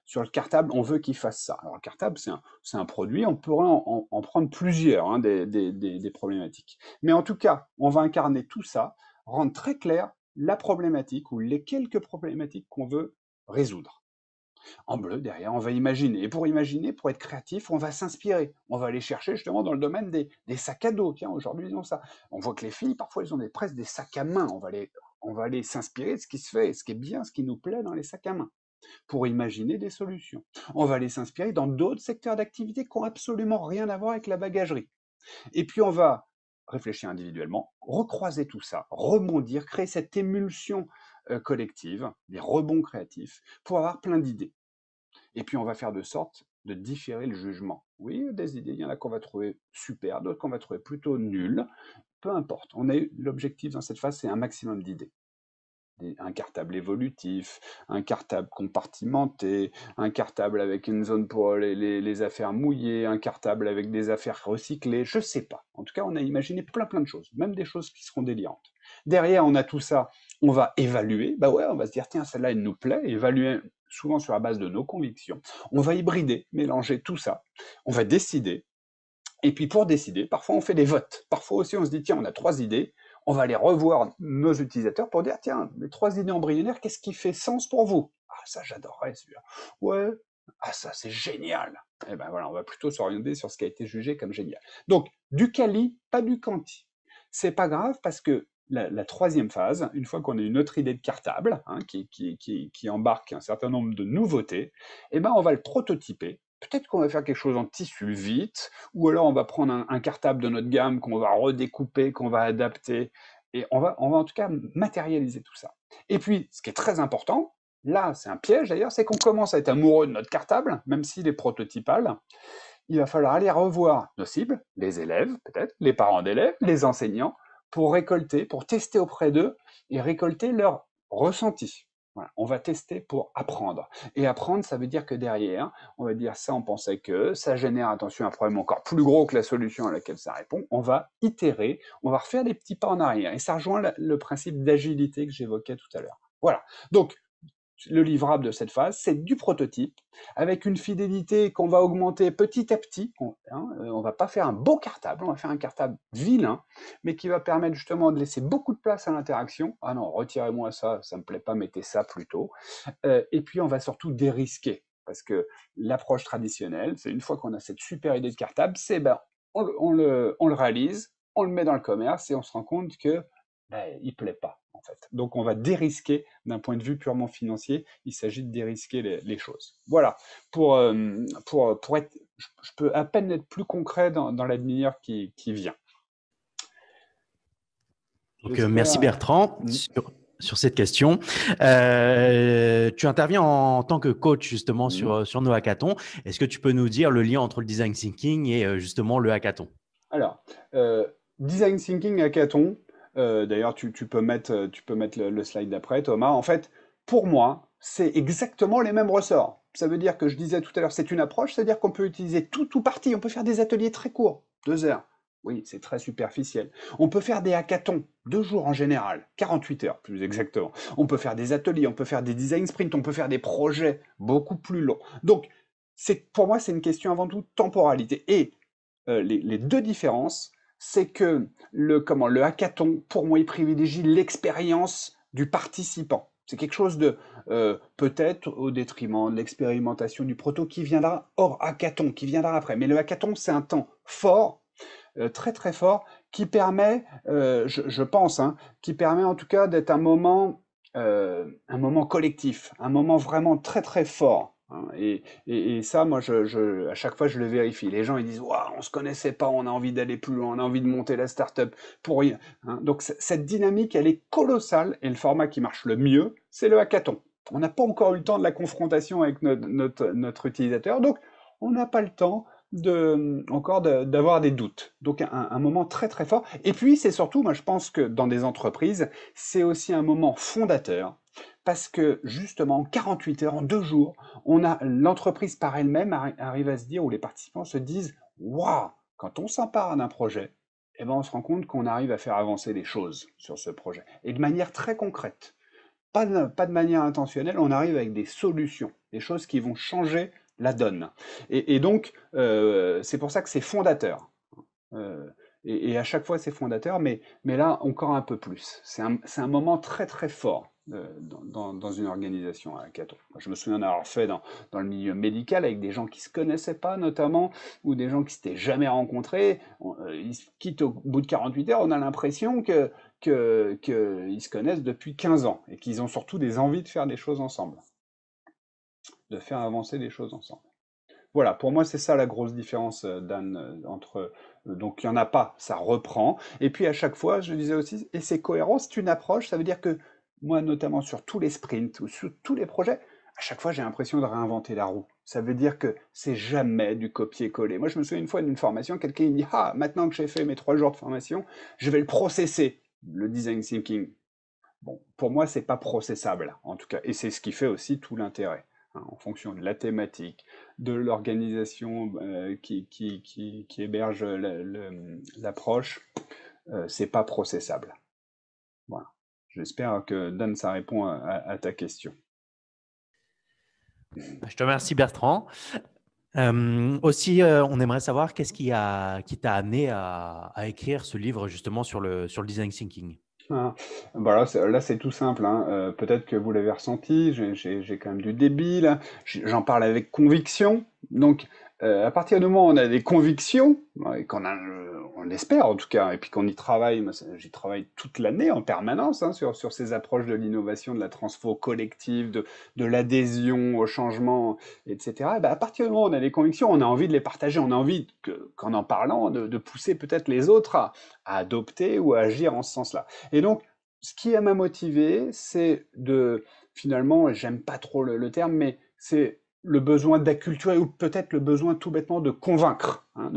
Sur le cartable, on veut qu'il fasse ça. Alors, le cartable, c'est un produit, on pourrait en prendre plusieurs, hein, des problématiques. Mais en tout cas, on va incarner tout ça, rendre très clair la problématique ou les quelques problématiques qu'on veut résoudre. En bleu, derrière, on va imaginer. Et pour imaginer, pour être créatif, on va s'inspirer. On va aller chercher justement dans le domaine des sacs à dos. Tiens, aujourd'hui, ils ont ça. On voit que les filles, parfois, elles ont presque des sacs à main. On va aller s'inspirer de ce qui se fait, ce qui est bien, ce qui nous plaît dans les sacs à main, pour imaginer des solutions. On va aller s'inspirer dans d'autres secteurs d'activité qui n'ont absolument rien à voir avec la bagagerie. Et puis on va réfléchir individuellement, recroiser tout ça, rebondir, créer cette émulsion collective, des rebonds créatifs, pour avoir plein d'idées. Et puis on va faire de sorte de différer le jugement. Oui, des idées, il y en a qu'on va trouver super, d'autres qu'on va trouver plutôt nulles, peu importe. L'objectif dans cette phase, c'est un maximum d'idées. Un cartable évolutif, un cartable compartimenté, un cartable avec une zone pour les affaires mouillées, un cartable avec des affaires recyclées, je sais pas. En tout cas, on a imaginé plein de choses, même des choses qui seront délirantes. Derrière, on a tout ça, on va évaluer, bah ouais, on va se dire, tiens, celle-là, elle nous plaît, évaluer souvent sur la base de nos convictions. On va hybrider, mélanger tout ça, on va décider, et puis pour décider, parfois on fait des votes, parfois aussi on se dit, tiens, on a 3 idées, on va aller revoir nos utilisateurs pour dire, tiens, les 3 idées embryonnaires, qu'est-ce qui fait sens pour vous? Ah, ça, j'adorerais celui-là. Ouais, ah, ça, c'est génial. Eh ben voilà, on va plutôt s'orienter sur ce qui a été jugé comme génial. Donc, du quali, pas du quanti. C'est pas grave parce que la troisième phase, une fois qu'on a une autre idée de cartable, hein, qui embarque un certain nombre de nouveautés, eh ben on va le prototyper. Peut-être qu'on va faire quelque chose en tissu vite, ou alors on va prendre un cartable de notre gamme qu'on va redécouper, qu'on va adapter, et on va en tout cas matérialiser tout ça. Et puis, ce qui est très important, là c'est un piège d'ailleurs, c'est qu'on commence à être amoureux de notre cartable, même s'il est prototypal. Il va falloir aller revoir nos cibles, les élèves peut-être, les parents d'élèves, les enseignants, pour récolter, pour tester auprès d'eux et récolter leur ressenti. Voilà, on va tester pour apprendre. Et apprendre, ça veut dire que derrière, on va dire ça, on pensait que ça génère, attention, un problème encore plus gros que la solution à laquelle ça répond. On va itérer, on va refaire des petits pas en arrière. Et ça rejoint le principe d'agilité que j'évoquais tout à l'heure. Voilà. Donc, le livrable de cette phase, c'est du prototype, avec une fidélité qu'on va augmenter petit à petit. On va pas faire un beau cartable, on va faire un cartable vilain, mais qui va permettre justement de laisser beaucoup de place à l'interaction. Ah non, retirez-moi ça, ça me plaît pas, mettez ça plutôt. Et puis on va surtout dérisquer, parce que l'approche traditionnelle, c'est une fois qu'on a cette super idée de cartable, c'est on le réalise, on le met dans le commerce et on se rend compte que il plaît pas. En fait. Donc on va dérisquer d'un point de vue purement financier, il s'agit de dérisquer les choses. Voilà, pour être, je peux à peine être plus concret dans la demi-heure qui vient. Donc, merci Bertrand sur cette question. Tu interviens en tant que coach justement sur nos hackathons. Est-ce que tu peux nous dire le lien entre le design thinking et justement le hackathon? Alors, design thinking hackathon, d'ailleurs, tu peux mettre le slide d'après, Thomas. En fait, pour moi, c'est exactement les mêmes ressorts. Ça veut dire que je disais tout à l'heure, c'est une approche, c'est-à-dire qu'on peut utiliser tout parti. On peut faire des ateliers très courts, 2 heures. Oui, c'est très superficiel. On peut faire des hackathons, 2 jours en général, 48 heures plus exactement. On peut faire des ateliers, on peut faire des design sprints, on peut faire des projets beaucoup plus longs. Donc, pour moi, c'est une question avant tout de temporalité. Et les deux différences, c'est que le hackathon, pour moi, il privilégie l'expérience du participant. C'est quelque chose de peut-être au détriment de l'expérimentation du proto qui viendra hors hackathon, qui viendra après. Mais le hackathon, c'est un temps fort, très très fort, qui permet, je pense, hein, qui permet en tout cas d'être un moment collectif, un moment vraiment très très fort. Hein. Et ça, moi, à chaque fois, je le vérifie. Les gens, ils disent, waouh, on se connaissait pas, on a envie d'aller plus loin, on a envie de monter la startup pour rien. Hein. Donc cette dynamique, elle est colossale, et le format qui marche le mieux, c'est le hackathon. On n'a pas encore eu le temps de la confrontation avec notre utilisateur, donc on n'a pas le temps encore d'avoir des doutes. Donc un moment très très fort. Et puis c'est surtout, moi je pense que dans des entreprises, c'est aussi un moment fondateur parce que justement en 48 heures, en 2 jours, l'entreprise par elle-même arrive à se dire, ou les participants se disent, waouh, quand on s'empare d'un projet, eh ben on se rend compte qu'on arrive à faire avancer les choses sur ce projet. Et de manière très concrète. Pas de manière intentionnelle, on arrive avec des solutions, des choses qui vont changer la donne. Et donc, c'est pour ça que c'est fondateur. Euh, et à chaque fois, c'est fondateur, mais là, encore un peu plus. C'est un moment très, très fort dans une organisation à hackathon. Je me souviens d'avoir fait dans le milieu médical avec des gens qui ne se connaissaient pas, notamment, ou des gens qui s'étaient jamais rencontrés. Ils se quittent au bout de 48 heures, on a l'impression qu'ils se connaissent depuis 15 ans et qu'ils ont surtout des envies de faire des choses ensemble, de faire avancer des choses ensemble. Voilà, pour moi, c'est ça la grosse différence, Dan, entre. Donc, il n'y en a pas, ça reprend. Et puis, à chaque fois, je disais aussi, et c'est cohérent, c'est une approche, ça veut dire que moi, notamment sur tous les sprints ou sur tous les projets, à chaque fois, j'ai l'impression de réinventer la roue. Ça veut dire que c'est jamais du copier-coller. Moi, je me souviens une fois d'une formation, quelqu'un il me dit, ah, maintenant que j'ai fait mes 3 jours de formation, je vais le processer, le design thinking. Bon, pour moi, c'est pas processable, en tout cas, et c'est ce qui fait aussi tout l'intérêt, hein, en fonction de la thématique, de l'organisation qui héberge l'approche, c'est pas processable. Voilà. J'espère que Dan, ça répond à ta question. Je te remercie, Bertrand. Aussi, on aimerait savoir qu'est-ce qui t'a amené à écrire ce livre justement sur le design thinking. Ah, bah là, c'est tout simple, hein. Peut-être que vous l'avez ressenti, j'ai quand même du débit là. J'en parle avec conviction. Donc, à partir du moment où on a des convictions, et on l'espère en tout cas, et puis qu'on y travaille, moi, j'y travaille toute l'année en permanence, hein, sur ces approches de l'innovation, de la transfo collective, de l'adhésion au changement, etc. Et bah, à partir du moment où on a des convictions, on a envie de les partager, on a envie qu'en en parlant, de pousser peut-être les autres à adopter ou à agir en ce sens-là. Et donc, ce qui m'a motivé, c'est finalement, j'aime pas trop le terme, mais c'est le besoin d'acculturer ou peut-être le besoin tout bêtement de convaincre. Hein,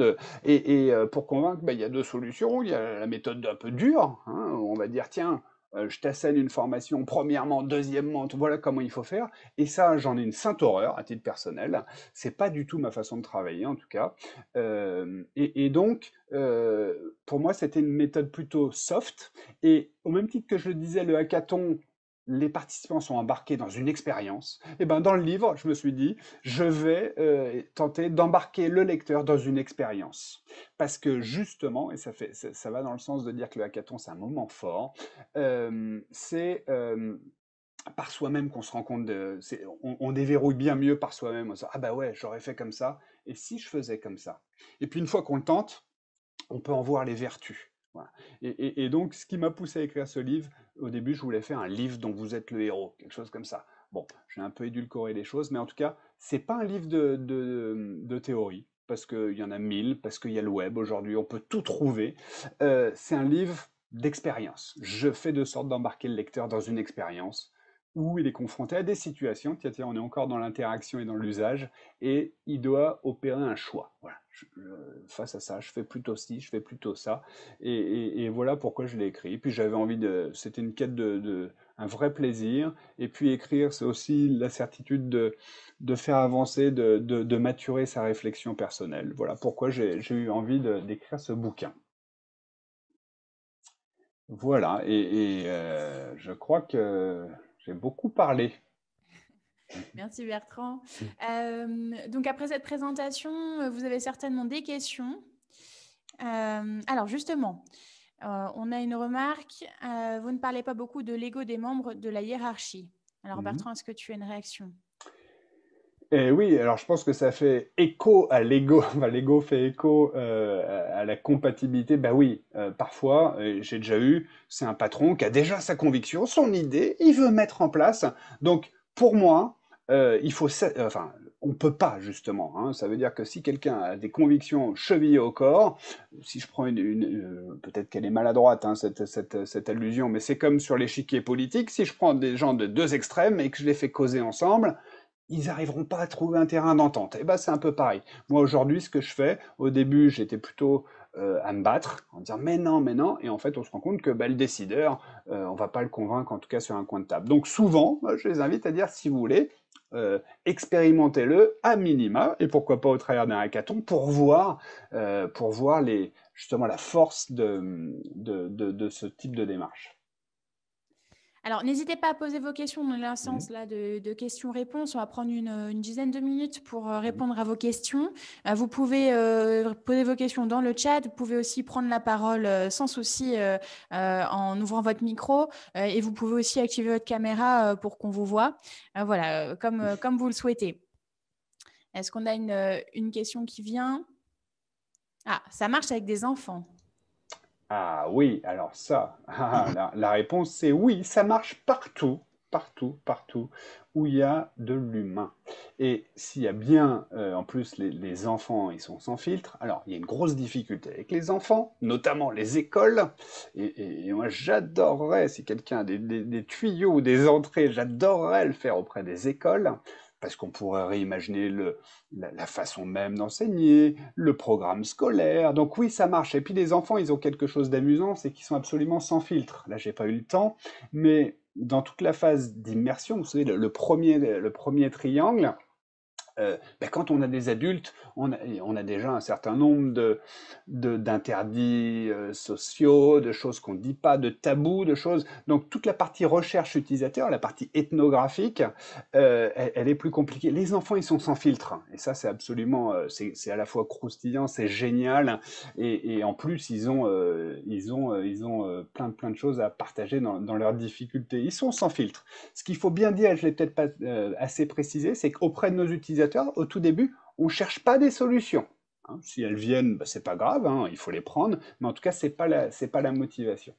pour convaincre, il y a 2 solutions. Il y a la méthode un peu dure, hein, où on va dire, tiens, je t'assène une formation, premièrement, deuxièmement, voilà comment il faut faire. Et ça, j'en ai une sainte horreur à titre personnel. C'est pas du tout ma façon de travailler, en tout cas. Donc, pour moi, c'était une méthode plutôt soft. Et au même titre que je le disais, le hackathon, les participants sont embarqués dans une expérience. Et ben dans le livre, je me suis dit, je vais tenter d'embarquer le lecteur dans une expérience. Parce que justement, et ça va dans le sens de dire que le hackathon, c'est un moment fort, c'est par soi-même qu'on se rend compte on déverrouille bien mieux par soi-même. Ah bah ouais, j'aurais fait comme ça. Et si je faisais comme ça? Et puis une fois qu'on le tente, on peut en voir les vertus. Voilà. Et donc, ce qui m'a poussé à écrire ce livre, au début, je voulais faire un livre dont vous êtes le héros, quelque chose comme ça. Bon, j'ai un peu édulcoré les choses, mais en tout cas, c'est pas un livre de théorie, parce qu'il y en a 1000, parce qu'il y a le web aujourd'hui, on peut tout trouver. C'est un livre d'expérience. Je fais de sorte d'embarquer le lecteur dans une expérience où il est confronté à des situations, tiens, on est encore dans l'interaction et dans l'usage, et il doit opérer un choix. Voilà. Face à ça, je fais plutôt ci, je fais plutôt ça, et voilà pourquoi je l'ai écrit. Puis j'avais envie c'était une quête un vrai plaisir, et puis écrire, c'est aussi la certitude de faire avancer, de maturer sa réflexion personnelle. Voilà pourquoi j'ai eu envie d'écrire ce bouquin. Voilà, je crois que j'ai beaucoup parlé. Merci Bertrand. Donc après cette présentation, vous avez certainement des questions. Alors justement, on a une remarque. Vous ne parlez pas beaucoup de l'ego des membres de la hiérarchie. Alors Bertrand, est-ce que tu as une réaction? Et oui, alors je pense que ça fait écho à l'ego, enfin, l'ego fait écho à la compatibilité. Ben oui, parfois, j'ai déjà eu, c'est un patron qui a déjà sa conviction, son idée, il veut mettre en place. Donc, pour moi, il faut, enfin, on peut pas justement. Hein. Ça veut dire que si quelqu'un a des convictions chevillées au corps, si je prends peut-être qu'elle est maladroite, hein, cette allusion, mais c'est comme sur l'échiquier politique. Si je prends des gens de deux extrêmes et que je les fais causer ensemble, ils n'arriveront pas à trouver un terrain d'entente. Et ben c'est un peu pareil. Moi aujourd'hui, ce que je fais, au début, j'étais plutôt à me battre, en disant mais non, et en fait on se rend compte que le décideur, on va pas le convaincre, en tout cas sur un coin de table. Donc souvent, moi, je les invite à dire si vous voulez, expérimentez-le à minima, et pourquoi pas au travers d'un hackathon, pour voir justement la force de ce type de démarche. Alors, n'hésitez pas à poser vos questions dans la séance là, de questions-réponses. On va prendre une dizaine de minutes pour répondre à vos questions. Vous pouvez poser vos questions dans le chat. Vous pouvez aussi prendre la parole sans souci en ouvrant votre micro. Et vous pouvez aussi activer votre caméra pour qu'on vous voit. Voilà, comme vous le souhaitez. Est-ce qu'on a une question qui vient? Ah, ça marche avec des enfants. Ah oui, alors ça, la réponse c'est oui, ça marche partout, partout où il y a de l'humain. Et s'il y a bien, en plus les enfants, ils sont sans filtre, alors il y a une grosse difficulté avec les enfants, notamment les écoles, et moi j'adorerais, si quelqu'un a des tuyaux ou des entrées, j'adorerais le faire auprès des écoles, parce qu'on pourrait réimaginer la façon même d'enseigner, le programme scolaire. Donc oui, ça marche. Et puis les enfants, ils ont quelque chose d'amusant, c'est qu'ils sont absolument sans filtre. Là, j'ai pas eu le temps, mais dans toute la phase d'immersion, vous savez, le premier triangle, quand on a des adultes, on a déjà un certain nombre d'interdits sociaux, de choses qu'on ne dit pas, de tabous, de choses. Donc toute la partie recherche utilisateur, la partie ethnographique, elle est plus compliquée. Les enfants, ils sont sans filtre. Et ça, c'est absolument, c'est à la fois croustillant, c'est génial. Et en plus, ils ont plein de choses à partager dans leurs difficultés. Ils sont sans filtre. Ce qu'il faut bien dire, et je l'ai peut-être pas assez précisé, c'est qu'auprès de nos utilisateurs, au tout début, on ne cherche pas des solutions. Hein, si elles viennent, c'est pas grave, hein, il faut les prendre, mais en tout cas, c'est pas la motivation.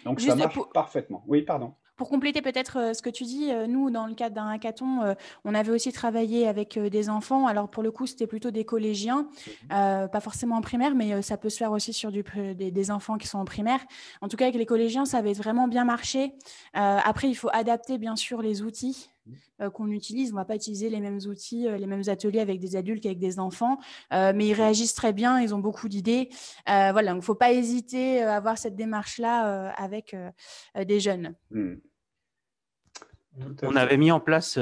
Donc Juste ça marche parfaitement. Oui, pardon. Pour compléter peut-être ce que tu dis, nous, dans le cadre d'un hackathon, on avait aussi travaillé avec des enfants. Alors, pour le coup, c'était plutôt des collégiens, pas forcément en primaire, mais ça peut se faire aussi sur des enfants qui sont en primaire. En tout cas, avec les collégiens, ça avait vraiment bien marché. Après, il faut adapter, bien sûr, les outils qu'on utilise. On ne va pas utiliser les mêmes outils, les mêmes ateliers avec des adultes qu'avec des enfants, mais ils réagissent très bien, ils ont beaucoup d'idées. Voilà, donc il ne faut pas hésiter à avoir cette démarche-là avec des jeunes. On avait mis en place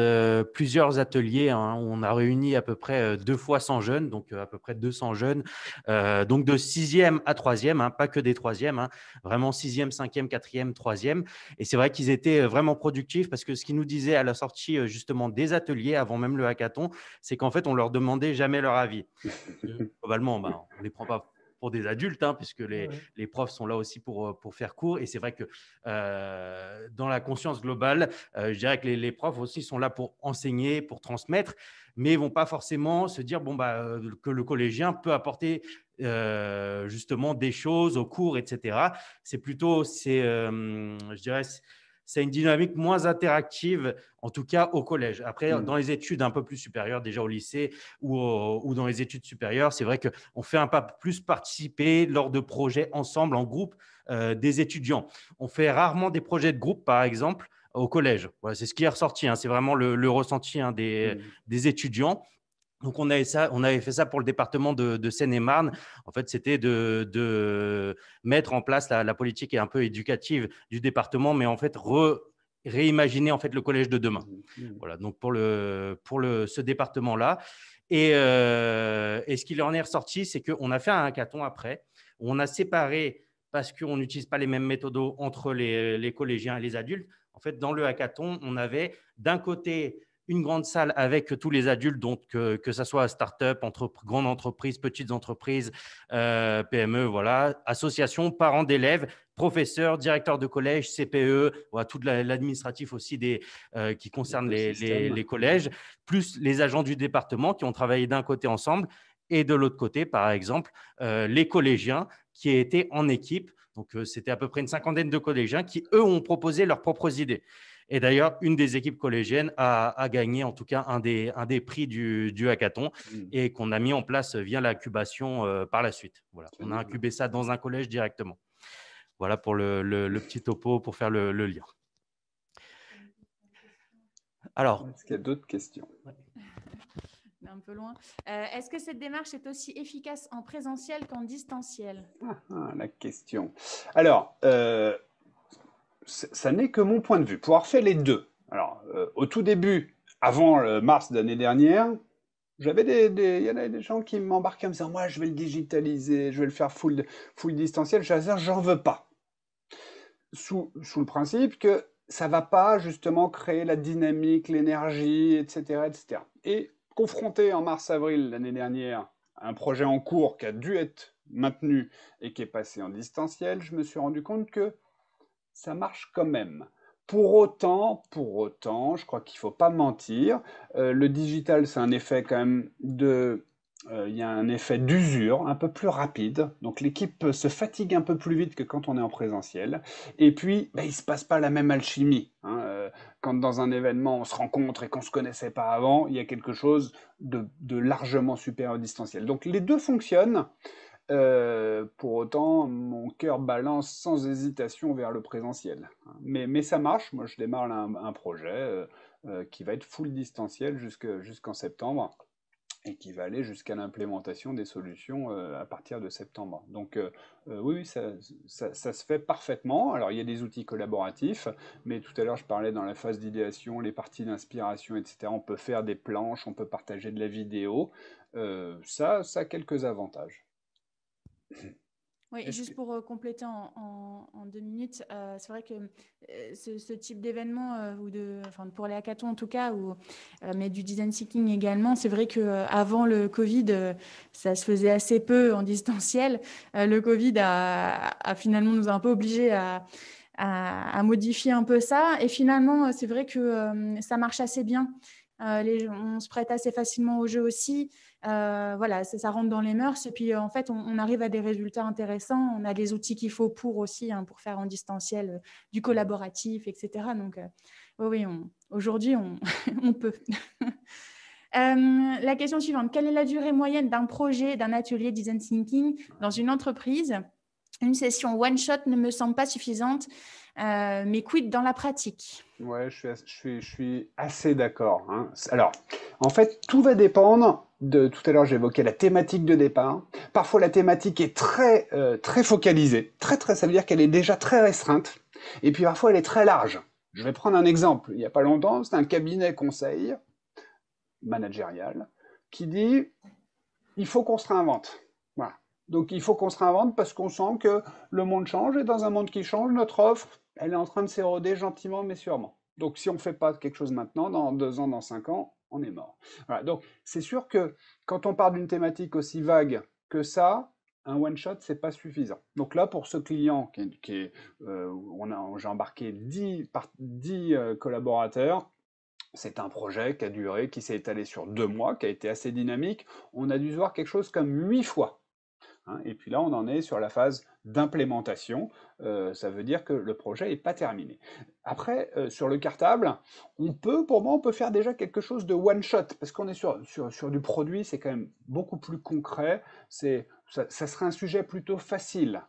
plusieurs ateliers, hein, où on a réuni à peu près 2 fois 100 jeunes, donc à peu près 200 jeunes, donc de 6e à 3e, hein, pas que des 3e, hein, vraiment 6e, 5e, 4e, 3e. Et c'est vrai qu'ils étaient vraiment productifs parce que ce qu'ils nous disaient à la sortie justement des ateliers, avant même le hackathon, c'est qu'en fait, on leur demandait jamais leur avis. Globalement, on ne les prend pas pour des adultes, hein, puisque les profs sont là aussi pour faire cours. Et c'est vrai que dans la conscience globale, je dirais que les profs aussi sont là pour enseigner, pour transmettre, mais ils ne vont pas forcément se dire que le collégien peut apporter justement des choses au cours, etc. C'est plutôt, je dirais, c'est une dynamique moins interactive, en tout cas au collège. Après, dans les études un peu plus supérieures, déjà au lycée ou dans les études supérieures, c'est vrai qu'on fait un peu plus participer lors de projets ensemble, en groupe, des étudiants. On fait rarement des projets de groupe, par exemple, au collège. Voilà, c'est ce qui est ressorti, hein, c'est vraiment le ressenti, hein, des étudiants. Donc, on avait fait ça pour le département de Seine-et-Marne. En fait, c'était de mettre en place la politique un peu éducative du département, mais en fait, réimaginer en fait le collège de demain. Voilà, donc pour ce département-là. Et ce qu'il en est ressorti, c'est qu'on a fait un hackathon après, où on a séparé, parce qu'on n'utilise pas les mêmes méthodos entre les collégiens et les adultes. En fait, dans le hackathon, on avait d'un côté une grande salle avec tous les adultes, donc que ça soit start-up, grande entreprise, petites entreprises, PME, voilà, associations, parents d'élèves, professeurs, directeurs de collège, CPE, voilà, tout l'administratif aussi qui concerne les collèges, plus les agents du département qui ont travaillé d'un côté ensemble et de l'autre côté, par exemple, les collégiens qui étaient en équipe. Donc, c'était à peu près une cinquantaine de collégiens qui, eux, ont proposé leurs propres idées. Et d'ailleurs, une des équipes collégiennes a gagné en tout cas un des prix du hackathon et qu'on a mis en place via l'incubation par la suite. Voilà. On a incubé ça dans un collège directement. Voilà pour le petit topo pour faire le lien. Alors, est-ce qu'il y a d'autres questions? Un peu loin. Est-ce que cette démarche est aussi efficace en présentiel qu'en distanciel? La question. Alors, ça n'est que mon point de vue. Pour avoir fait les deux. Alors, au tout début, avant mars de l'année dernière, il y en avait des gens qui m'embarquaient en me disant, moi, je vais le digitaliser, je vais le faire full distanciel. Je vais dire, j'en veux pas. Sous le principe que ça va pas justement créer la dynamique, l'énergie, etc., etc. Et confronté en mars-avril l'année dernière à un projet en cours qui a dû être maintenu et qui est passé en distanciel, je me suis rendu compte que ça marche quand même. Pour autant, je crois qu'il ne faut pas mentir, le digital, c'est un effet quand même il y a un effet d'usure un peu plus rapide, donc l'équipe se fatigue un peu plus vite que quand on est en présentiel, et puis il ne se passe pas la même alchimie. Quand dans un événement on se rencontre et qu'on ne se connaissait pas avant, il y a quelque chose de largement supérieur au distanciel. Donc les deux fonctionnent. Pour autant, mon cœur balance sans hésitation vers le présentiel. Mais ça marche. Moi, je démarre un projet qui va être full distanciel jusqu'en septembre et qui va aller jusqu'à l'implémentation des solutions à partir de septembre. Donc oui, ça se fait parfaitement. Alors il y a des outils collaboratifs, mais tout à l'heure je parlais dans la phase d'idéation, les parties d'inspiration, etc. On peut faire des planches, on peut partager de la vidéo. Ça a quelques avantages. Oui, et juste pour compléter en 2 minutes, c'est vrai que ce type d'événement, pour les hackathons en tout cas, mais du design thinking également, c'est vrai qu'avant le Covid, ça se faisait assez peu en distanciel. Le Covid a finalement nous a un peu obligés à modifier un peu ça. Et finalement, c'est vrai que ça marche assez bien. On se prête assez facilement au jeu aussi. Voilà, ça rentre dans les mœurs. Et puis, en fait, on arrive à des résultats intéressants. On a les outils qu'il faut pour aussi, pour faire en distanciel du collaboratif, etc. Donc, oui, aujourd'hui, on peut. La question suivante. Quelle est la durée moyenne d'un projet, d'un atelier design thinking dans une entreprise? Une session one-shot ne me semble pas suffisante, mais quid dans la pratique? Ouais, je suis assez d'accord. Alors, en fait, tout va dépendre de. Tout à l'heure, j'évoquais la thématique de départ. Parfois, la thématique est très, très focalisée. Ça veut dire qu'elle est déjà très restreinte. Et puis, parfois, elle est très large. Je vais prendre un exemple. Il n'y a pas longtemps, c'est un cabinet conseil managérial qui dit il faut qu'on se réinvente. Voilà. Donc, il faut qu'on se réinvente parce qu'on sent que le monde change et dans un monde qui change, notre offre, elle est en train de s'éroder gentiment mais sûrement. Donc si on ne fait pas quelque chose maintenant, dans 2 ans, dans 5 ans, on est mort. Voilà. Donc c'est sûr que quand on part d'une thématique aussi vague que ça, un one-shot, c'est pas suffisant. Donc là, pour ce client, j'ai embarqué 10 collaborateurs, c'est un projet qui a duré, qui s'est étalé sur 2 mois, qui a été assez dynamique. On a dû se voir quelque chose comme 8 fois. Et puis là, on en est sur la phase d'implémentation. Ça veut dire que le projet n'est pas terminé. Après, sur le cartable, pour moi, on peut faire déjà quelque chose de one-shot, parce qu'on est sur du produit, c'est quand même beaucoup plus concret. Ça serait un sujet plutôt facile.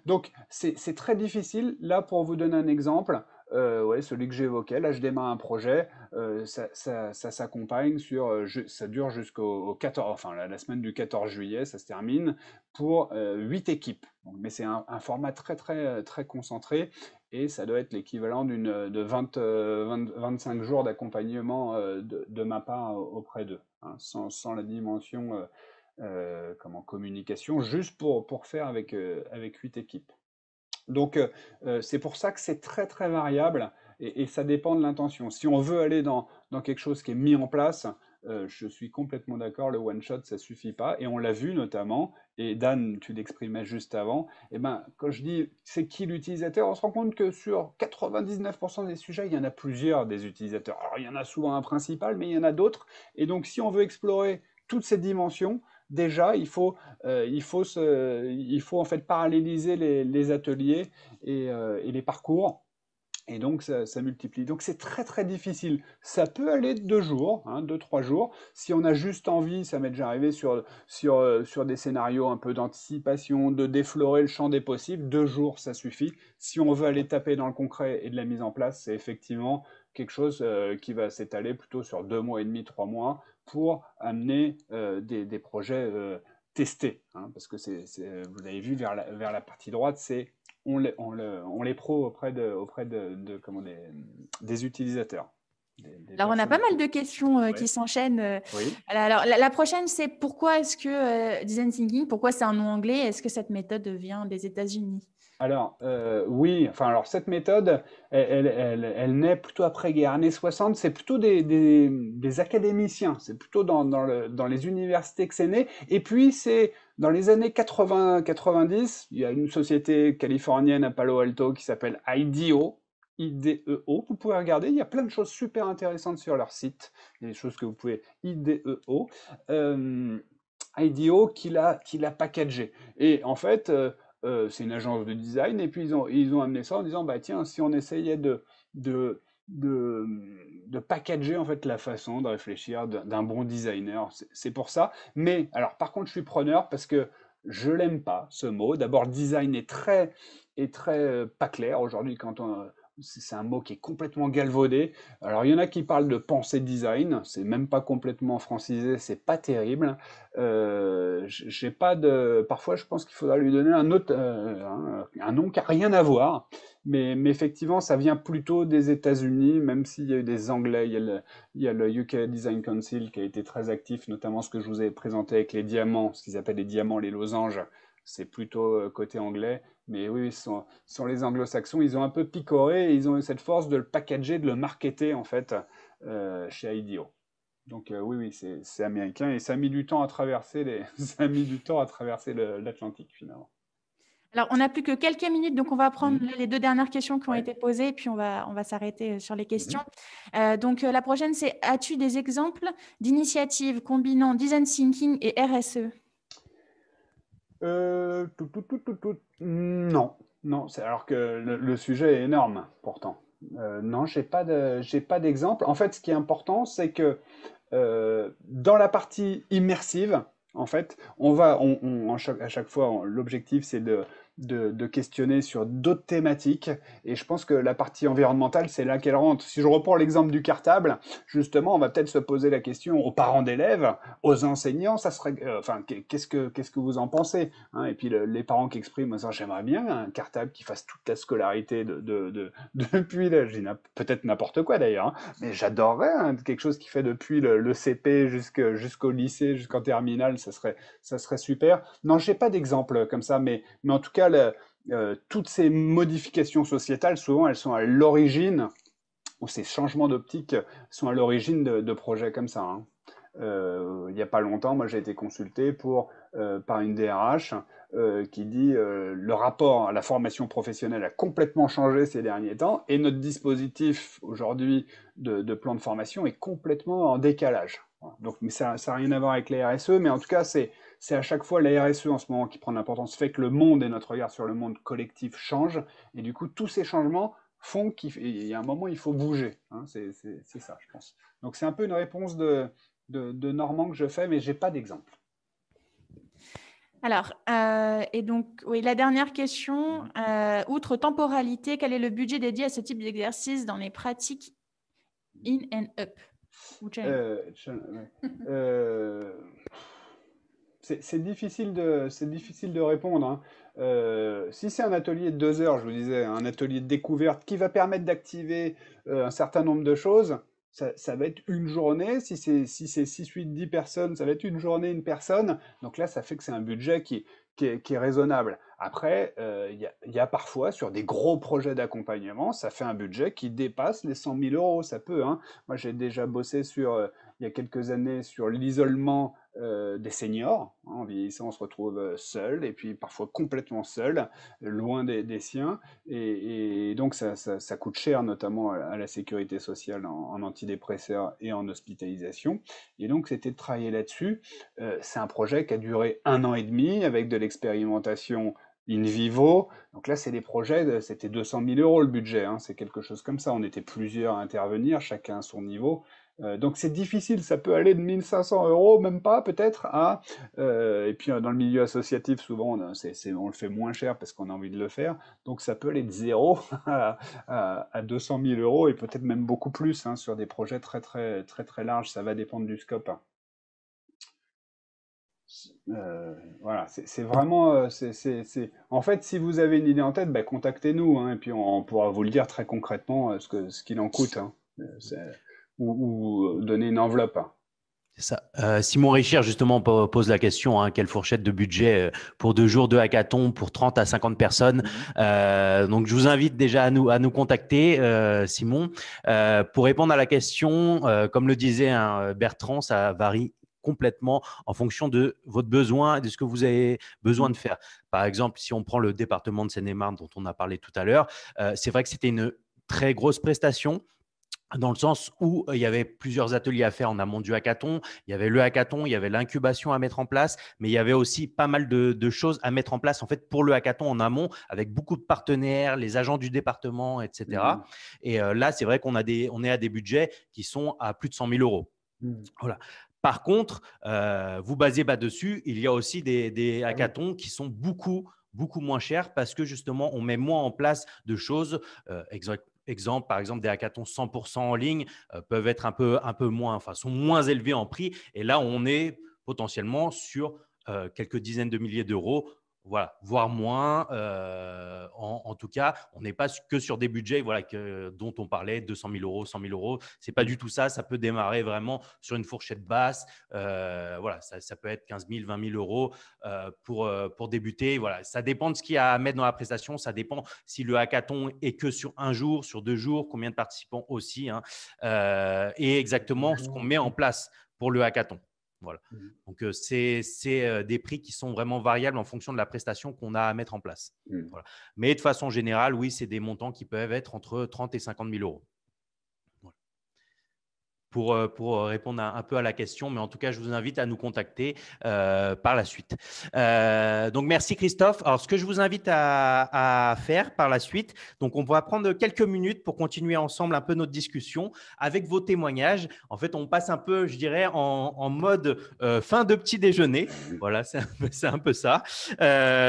Donc, c'est très difficile. Là, pour vous donner un exemple, celui que j'évoquais, là, je démarre un projet, ça s'accompagne ça dure jusqu'au 14, enfin la semaine du 14 juillet, ça se termine pour 8 équipes. Mais c'est un format très très très concentré et ça doit être l'équivalent de 25 jours d'accompagnement de ma part auprès d'eux, sans la dimension communication, juste pour faire avec 8 équipes. Donc c'est pour ça que c'est très très variable Et ça dépend de l'intention. Si on veut aller dans quelque chose qui est mis en place, je suis complètement d'accord, le one-shot, ça suffit pas. Et on l'a vu notamment, et Dan, tu l'exprimais juste avant, et ben, quand je dis c'est qui l'utilisateur, on se rend compte que sur 99% des sujets, il y en a plusieurs des utilisateurs. Alors, il y en a souvent un principal, mais il y en a d'autres. Et donc, si on veut explorer toutes ces dimensions, déjà, il faut en fait paralléliser les ateliers et les parcours. Et donc, ça multiplie. Donc, c'est très, très difficile. Ça peut aller de 2 jours, hein, 2, 3 jours. Si on a juste envie, ça m'est déjà arrivé sur des scénarios un peu d'anticipation, de déflorer le champ des possibles, 2 jours, ça suffit. Si on veut aller taper dans le concret et de la mise en place, c'est effectivement quelque chose qui va s'étaler plutôt sur 2 mois et demi, 3 mois pour amener des projets testés. Hein, parce que vous avez vu vers la partie droite, c'est on les pro auprès des utilisateurs. Alors, on a pas mal de questions qui s'enchaînent. Oui. Alors, la prochaine, c'est pourquoi est-ce que Design Thinking, pourquoi c'est un nom anglais? Est-ce que cette méthode vient des États-Unis? Alors, oui, enfin, alors cette méthode, elle naît plutôt après-guerre, années 60, c'est plutôt des académiciens, c'est plutôt dans les universités que c'est né, et puis c'est dans les années 80-90, il y a une société californienne à Palo Alto qui s'appelle IDEO, IDEO, vous pouvez regarder, il y a plein de choses super intéressantes sur leur site, il y a des choses que vous pouvez, IDEO, IDEO qui l'a packagé, et en fait, c'est une agence de design, et puis ils ont amené ça en disant, bah tiens, si on essayait de, de, de packager en fait la façon de réfléchir d'un bon designer, c'est pour ça. Mais alors, par contre, je suis preneur parce que je l'aime pas ce mot. D'abord, design est très pas clair aujourd'hui quand c'est un mot qui est complètement galvaudé. Alors, il y en a qui parlent de pensée design, c'est même pas complètement francisé, c'est pas terrible. J'ai pas de. Parfois, je pense qu'il faudra lui donner un nom qui a rien à voir. Mais effectivement, ça vient plutôt des États-Unis, même s'il y a eu des Anglais. Il y a le UK Design Council qui a été très actif, notamment ce que je vous ai présenté avec les diamants, ce qu'ils appellent les diamants, les losanges. C'est plutôt côté anglais. Mais oui, ce sont les anglo-saxons. Ils ont un peu picoré et ils ont eu cette force de le packager, de le marketer, en fait, chez IDEO. Donc oui, c'est américain et ça a mis du temps à traverser ça a mis du temps à traverser l'Atlantique finalement. Alors, on n'a plus que quelques minutes, donc on va prendre les 2 dernières questions qui ont Ouais. été posées, puis on va s'arrêter sur les questions. Mhm. Donc, la prochaine, c'est as-tu des exemples d'initiatives combinant design thinking et RSE? Non, non, alors que le sujet est énorme pourtant. Non, j'ai pas d'exemple. En fait, ce qui est important, c'est que dans la partie immersive, en fait, à chaque fois, l'objectif, c'est de questionner sur d'autres thématiques. Et je pense que la partie environnementale, c'est là qu'elle rentre. Si je reprends l'exemple du cartable, justement, on va peut-être se poser la question aux parents d'élèves, aux enseignants, ça serait, enfin, qu'est-ce que vous en pensez, hein? Et puis les parents qui expriment, ça, j'aimerais bien un cartable qui fasse toute la scolarité depuis, peut-être n'importe quoi d'ailleurs, hein, mais j'adorerais quelque chose qui fait depuis le CP jusqu'au lycée, jusqu'en terminale, ça serait super. Non, j'ai pas d'exemple comme ça, mais en tout cas, toutes ces modifications sociétales, souvent, elles sont à l'origine, ou ces changements d'optique sont à l'origine de projets comme ça, hein. Il n'y a pas longtemps, moi j'ai été consulté par une DRH qui dit le rapport à la formation professionnelle a complètement changé ces derniers temps et notre dispositif aujourd'hui de plan de formation est complètement en décalage. Voilà. Donc, mais ça n'a rien à voir avec la RSE, mais en tout cas, c'est à chaque fois la RSE en ce moment qui prend l'importance, fait que le monde et notre regard sur le monde collectif changent, et du coup, tous ces changements font qu'il y a un moment, il faut bouger. Hein, c'est ça, je pense. Donc, c'est un peu une réponse de Normand que je fais, mais j'ai pas d'exemple. Alors, et donc, oui, la dernière question, outre temporalité, quel est le budget dédié à ce type d'exercice dans les pratiques in and up? C'est difficile de répondre, hein. Si c'est un atelier de 2 heures, je vous disais, un atelier de découverte qui va permettre d'activer un certain nombre de choses, ça va être une journée. Si c'est 6, 8, 10 personnes, ça va être une journée, une personne. Donc là, ça fait que c'est un budget qui est raisonnable. Après, il y a parfois, sur des gros projets d'accompagnement, ça fait un budget qui dépasse les 100 000 euros. Ça peut, hein. Moi, j'ai déjà bossé il y a quelques années sur l'isolement des seniors. Hein. En vieillissant, on se retrouve seul, et puis parfois complètement seul, loin des siens. Et donc, ça coûte cher, notamment à la sécurité sociale en antidépresseurs et en hospitalisation. Et donc, c'était de travailler là-dessus. C'est un projet qui a duré 1 an et demi avec de l'expérimentation in vivo. Donc là, c'est des projets, c'était 200 000 euros le budget, hein, c'est quelque chose comme ça. On était plusieurs à intervenir, chacun à son niveau. Donc c'est difficile, ça peut aller de 1500 euros, même pas peut-être, et puis dans le milieu associatif, souvent, on le fait moins cher parce qu'on a envie de le faire. Donc ça peut aller de 0 à 200 000 euros et peut-être même beaucoup plus, hein, sur des projets très, très, très, très larges. Ça va dépendre du scope, hein. Voilà, c'est vraiment, en fait, si vous avez une idée en tête, bah, contactez-nous, hein, et puis on pourra vous le dire très concrètement ce qu'il en coûte, hein, ou donner une enveloppe, hein. C'est ça. Simon Richard, justement, pose la question, hein, quelle fourchette de budget pour 2 jours de hackathon pour 30 à 50 personnes. Donc, je vous invite déjà à nous contacter, Simon. Pour répondre à la question, comme le disait Bertrand, ça varie complètement en fonction de votre besoin et de ce que vous avez besoin de faire. Par exemple, si on prend le département de Seine-et-Marne dont on a parlé tout à l'heure, c'est vrai que c'était une très grosse prestation, dans le sens où il y avait plusieurs ateliers à faire en amont du hackathon. Il y avait le hackathon, il y avait l'incubation à mettre en place, mais il y avait aussi pas mal de choses à mettre en place en fait pour le hackathon en amont, avec beaucoup de partenaires, les agents du département, etc. Et là, c'est vrai qu'on est à des budgets qui sont à plus de 100 000 euros. Voilà. Par contre, vous basez pas dessus, il y a aussi des hackathons qui sont beaucoup moins chers parce que justement, on met moins en place de choses. Exemple, par exemple, des hackathons 100% en ligne peuvent être un peu moins, enfin, sont moins élevés en prix. Et là, on est potentiellement sur quelques dizaines de milliers d'euros, voilà, voire moins. En tout cas, on n'est pas que sur des budgets, voilà, dont on parlait, 200 000 euros, 100 000 euros. C'est pas du tout ça. Ça peut démarrer vraiment sur une fourchette basse. Voilà, ça peut être 15 000, 20 000 euros pour débuter. Voilà, ça dépend de ce qu'il y a à mettre dans la prestation. Ça dépend si le hackathon est que sur 1 jour, sur 2 jours, combien de participants aussi, hein, et exactement ce qu'on met en place pour le hackathon. Voilà. Donc, c'est des prix qui sont vraiment variables en fonction de la prestation qu'on a à mettre en place. Voilà. Mais de façon générale, oui, c'est des montants qui peuvent être entre 30 et 50 000 euros. Voilà. Pour répondre un peu à la question, mais en tout cas, je vous invite à nous contacter par la suite. Donc, merci Christophe. Alors, ce que je vous invite à faire par la suite, donc on va prendre quelques minutes pour continuer ensemble un peu notre discussion avec vos témoignages. En fait, on passe un peu, je dirais, en mode fin de petit déjeuner. Voilà, c'est un peu ça.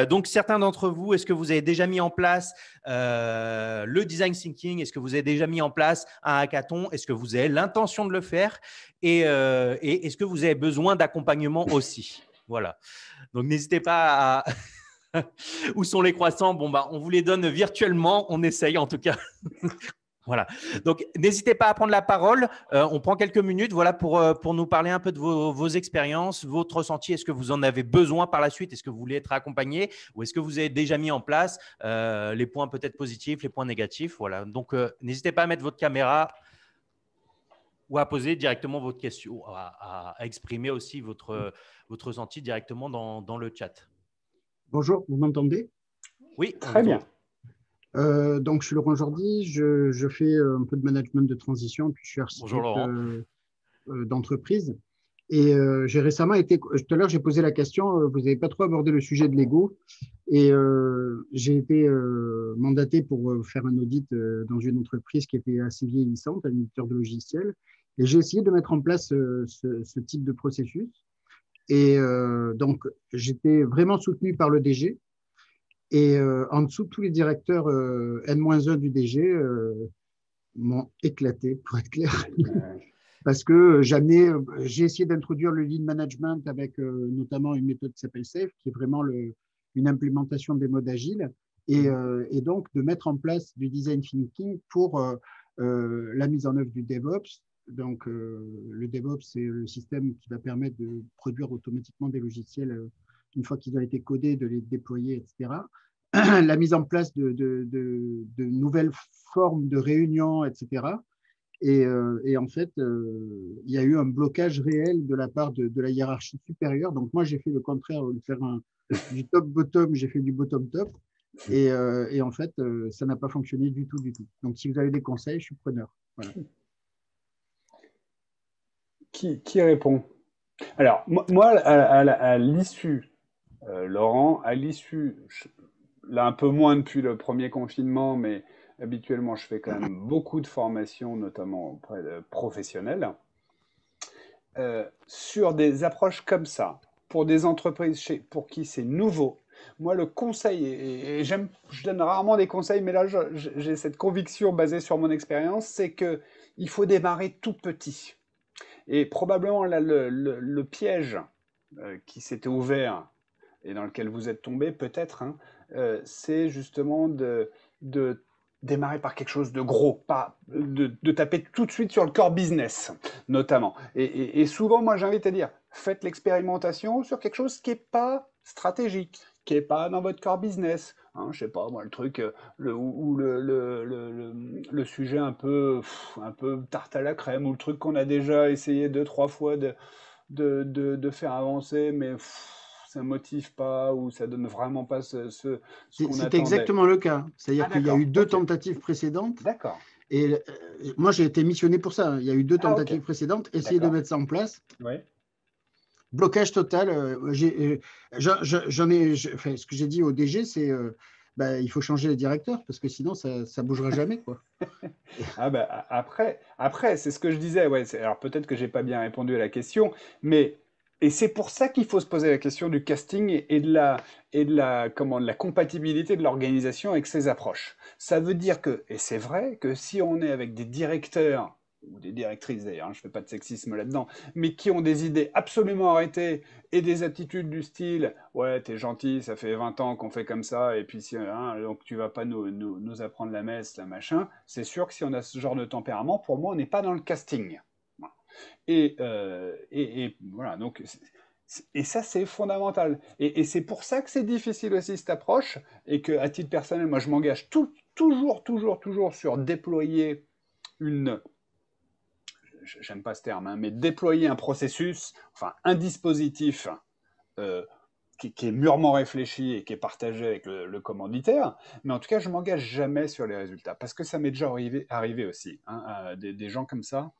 Donc, certains d'entre vous, est-ce que vous avez déjà mis en place le design thinking? Est-ce que vous avez déjà mis en place un hackathon? Est-ce que vous avez l'intention de le faire? Et est-ce que vous avez besoin d'accompagnement aussi? Voilà. Donc, n'hésitez pas à… Où sont les croissants? Bon, bah, on vous les donne virtuellement. On essaye en tout cas. Voilà. Donc, n'hésitez pas à prendre la parole. On prend quelques minutes, voilà, pour nous parler un peu de vos expériences, votre ressenti. Est-ce que vous en avez besoin par la suite? Est-ce que vous voulez être accompagné? Ou est-ce que vous avez déjà mis en place les points peut-être positifs, les points négatifs? Voilà. Donc, n'hésitez pas à mettre votre caméra ou à poser directement votre question, à exprimer aussi votre ressenti directement dans le chat. Bonjour, vous m'entendez? Oui, très bien. Donc, je suis Laurent Jordi, je fais un peu de management de transition, puis je suis architecte d'entreprise. Et j'ai récemment été, tout à l'heure, j'ai posé la question, vous n'avez pas trop abordé le sujet de l'ego. Et j'ai été mandaté pour faire un audit dans une entreprise qui était assez vieillissante, un éditeur de logiciels. Et j'ai essayé de mettre en place ce type de processus. Et donc, j'étais vraiment soutenu par le DG. Et en dessous, tous les directeurs N-1 du DG m'ont éclaté, pour être clair. Parce que jamais, j'ai essayé d'introduire le lean management avec notamment une méthode qui s'appelle SAFe, qui est vraiment une implémentation des modes agiles, et donc de mettre en place du design thinking pour la mise en œuvre du DevOps, Donc, le DevOps, c'est le système qui va permettre de produire automatiquement des logiciels une fois qu'ils ont été codés, de les déployer, etc. La mise en place de nouvelles formes de réunions, etc. Et en fait, il y a eu un blocage réel de la part de la hiérarchie supérieure. Donc, moi, j'ai fait le contraire, de faire du top-bottom, j'ai fait du bottom-top. Et en fait, ça n'a pas fonctionné du tout, du tout. Donc, si vous avez des conseils, je suis preneur. Voilà. Qui répond? Alors, moi, à l'issue, Laurent, à l'issue, là un peu moins depuis le premier confinement, mais habituellement, je fais quand même beaucoup de formations, notamment auprès de professionnels, sur des approches comme ça, pour des entreprises pour qui c'est nouveau. Moi, le conseil, et je donne rarement des conseils, mais là, j'ai cette conviction basée sur mon expérience, c'est qu'il faut démarrer tout petit. Et probablement, là, le piège qui s'était ouvert et dans lequel vous êtes tombé, peut-être, hein, c'est justement de démarrer par quelque chose de gros, pas de taper tout de suite sur le core business, notamment. Et souvent, moi, j'invite à dire, faites l'expérimentation sur quelque chose qui n'est pas stratégique, qui n'est pas dans votre core business. Hein, je sais pas, moi, le truc, le sujet un peu tarte à la crème, ou le truc qu'on a déjà essayé 2-3 fois de faire avancer, mais ça motive pas, ou ça donne vraiment pas ce qu'on attendait. C'était exactement le cas. C'est-à-dire qu'il y a eu 2 tentatives précédentes. D'accord. Et moi, j'ai été missionné pour ça. Il y a eu 2 tentatives précédentes. Essayer de mettre ça en place. Oui. Blocage total. Ce que j'ai dit au DG, c'est il faut changer les directeurs parce que sinon, ça ne bougera jamais, quoi. Ah bah, après c'est ce que je disais. Ouais, alors peut-être que j'ai pas bien répondu à la question, mais et c'est pour ça qu'il faut se poser la question du casting et de la compatibilité de l'organisation avec ces approches. Ça veut dire que, et c'est vrai, que si on est avec des directeurs, ou des directrices d'ailleurs, hein, je ne fais pas de sexisme là-dedans, mais qui ont des idées absolument arrêtées et des attitudes du style « Ouais, t'es gentil, ça fait 20 ans qu'on fait comme ça, et puis donc tu vas pas nous apprendre la messe, la machin », c'est sûr que si on a ce genre de tempérament, pour moi, on n'est pas dans le casting. Et voilà, donc, et ça, c'est fondamental. Et c'est pour ça que c'est difficile aussi, cette approche, et qu'à titre personnel, moi, je m'engage toujours sur déployer j'aime pas ce terme, hein, mais déployer un processus, enfin, un dispositif qui est mûrement réfléchi et qui est partagé avec le commanditaire, mais en tout cas, je m'engage jamais sur les résultats, parce que ça m'est déjà arrivé aussi, hein, des gens comme ça.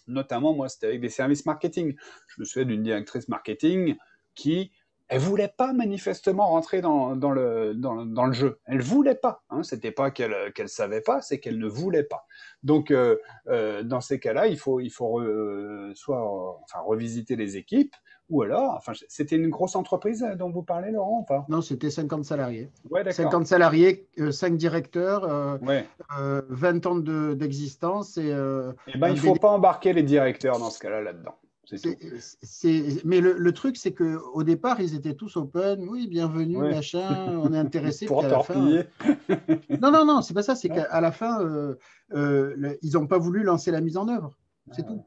Notamment, moi, c'était avec des services marketing. Je me souviens d'une directrice marketing qui, elle voulait pas manifestement rentrer dans le jeu. Elle voulait pas. Hein. C'était pas qu'elle savait pas, c'est qu'elle ne voulait pas. Donc, dans ces cas-là, il faut soit revisiter les équipes, ou alors, c'était une grosse entreprise dont vous parlez, Laurent, ou pas? Non, c'était 50 salariés. Ouais, d'accord. 50 salariés, 5 directeurs, Ouais. 20 ans d'existence. Il ne faut pas embarquer les directeurs dans ce cas-là, là-dedans. Mais le truc, c'est qu'au départ, ils étaient tous open. Oui, bienvenue, machin, on est intéressé. Pour torpiller. Non, c'est pas ça. C'est qu'à la fin, ils n'ont pas voulu lancer la mise en œuvre. C'est tout.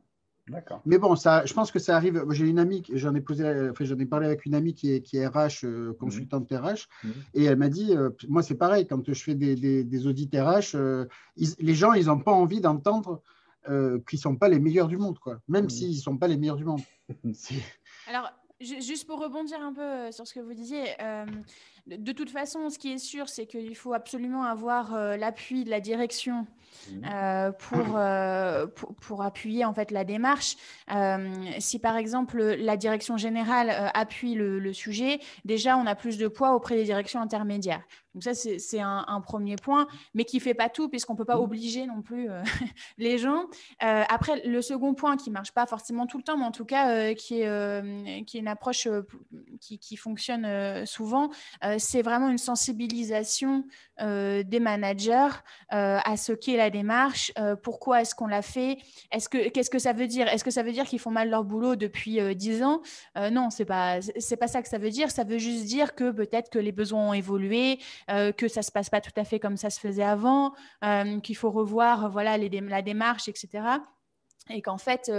D'accord. Mais bon, je pense que ça arrive. J'ai une amie, j'en ai parlé avec une amie qui est RH, consultante RH, et elle m'a dit, moi c'est pareil, quand je fais des audits RH, les gens, ils n'ont pas envie d'entendre qu'ils ne sont pas les meilleurs du monde, quoi. Même s'ils ne sont pas les meilleurs du monde. Alors, juste pour rebondir un peu sur ce que vous disiez, de toute façon, ce qui est sûr, c'est qu'il faut absolument avoir l'appui de la direction pour appuyer en fait la démarche. Si par exemple la direction générale appuie le sujet, déjà on a plus de poids auprès des directions intermédiaires. Donc ça c'est un premier point, mais qui fait pas tout puisqu'on peut pas obliger non plus les gens. Après le second point qui marche pas forcément tout le temps, mais en tout cas qui est une approche qui fonctionne souvent, c'est vraiment une sensibilisation des managers à ce qu'est la démarche, pourquoi est-ce qu'on l'a fait, qu'est-ce que ça veut dire, est-ce que ça veut dire qu'ils font mal leur boulot depuis 10 ans? Non, c'est pas ça que ça veut dire. Ça veut juste dire que peut-être que les besoins ont évolué, que ça se passe pas tout à fait comme ça se faisait avant, qu'il faut revoir la démarche, etc. et qu'en fait,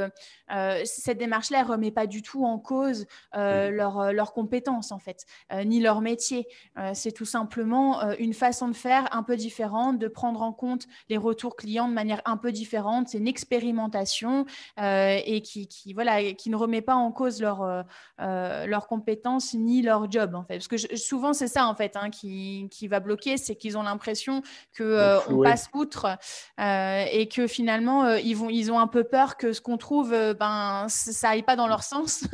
cette démarche-là ne remet pas du tout en cause leurs compétences, en fait, ni leur métier. C'est tout simplement une façon de faire un peu différente, de prendre en compte les retours clients de manière un peu différente. C'est une expérimentation et voilà, qui ne remet pas en cause leurs compétences ni leur job, en fait. Parce que souvent, c'est ça, en fait, qui va bloquer, c'est qu'ils ont l'impression qu'on passe outre et que finalement, ils ont un peu peur que ce qu'on trouve, ça aille pas dans leur sens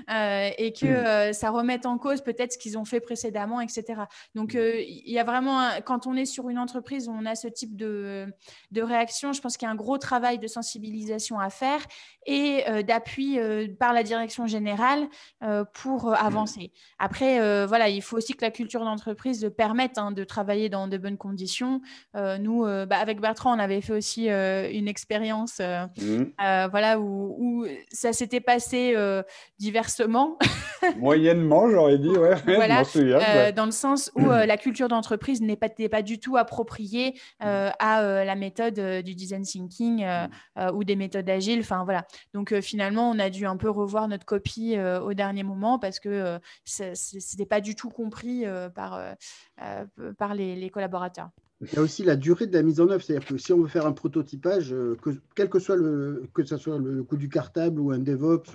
et que ça remette en cause peut-être ce qu'ils ont fait précédemment, etc. Donc, il y a vraiment, quand on est sur une entreprise où on a ce type de réaction, je pense qu'il y a un gros travail de sensibilisation à faire et d'appui par la direction générale pour avancer. Après, voilà, il faut aussi que la culture d'entreprise permette de travailler dans de bonnes conditions. Nous, avec Bertrand, on avait fait aussi une expérience voilà, où ça s'était passé diversement. Moyennement, j'aurais dit, ouais, Voilà, je m'en souviens. dans le sens où la culture d'entreprise n'était pas du tout appropriée à la méthode du design thinking ou des méthodes agiles. Enfin, voilà. Donc, finalement, on a dû un peu revoir notre copie au dernier moment parce que ce n'était pas du tout compris par les collaborateurs. Il y a aussi la durée de la mise en œuvre, c'est-à-dire que si on veut faire un prototypage, quel que soit que ce soit le coût du cartable ou un DevOps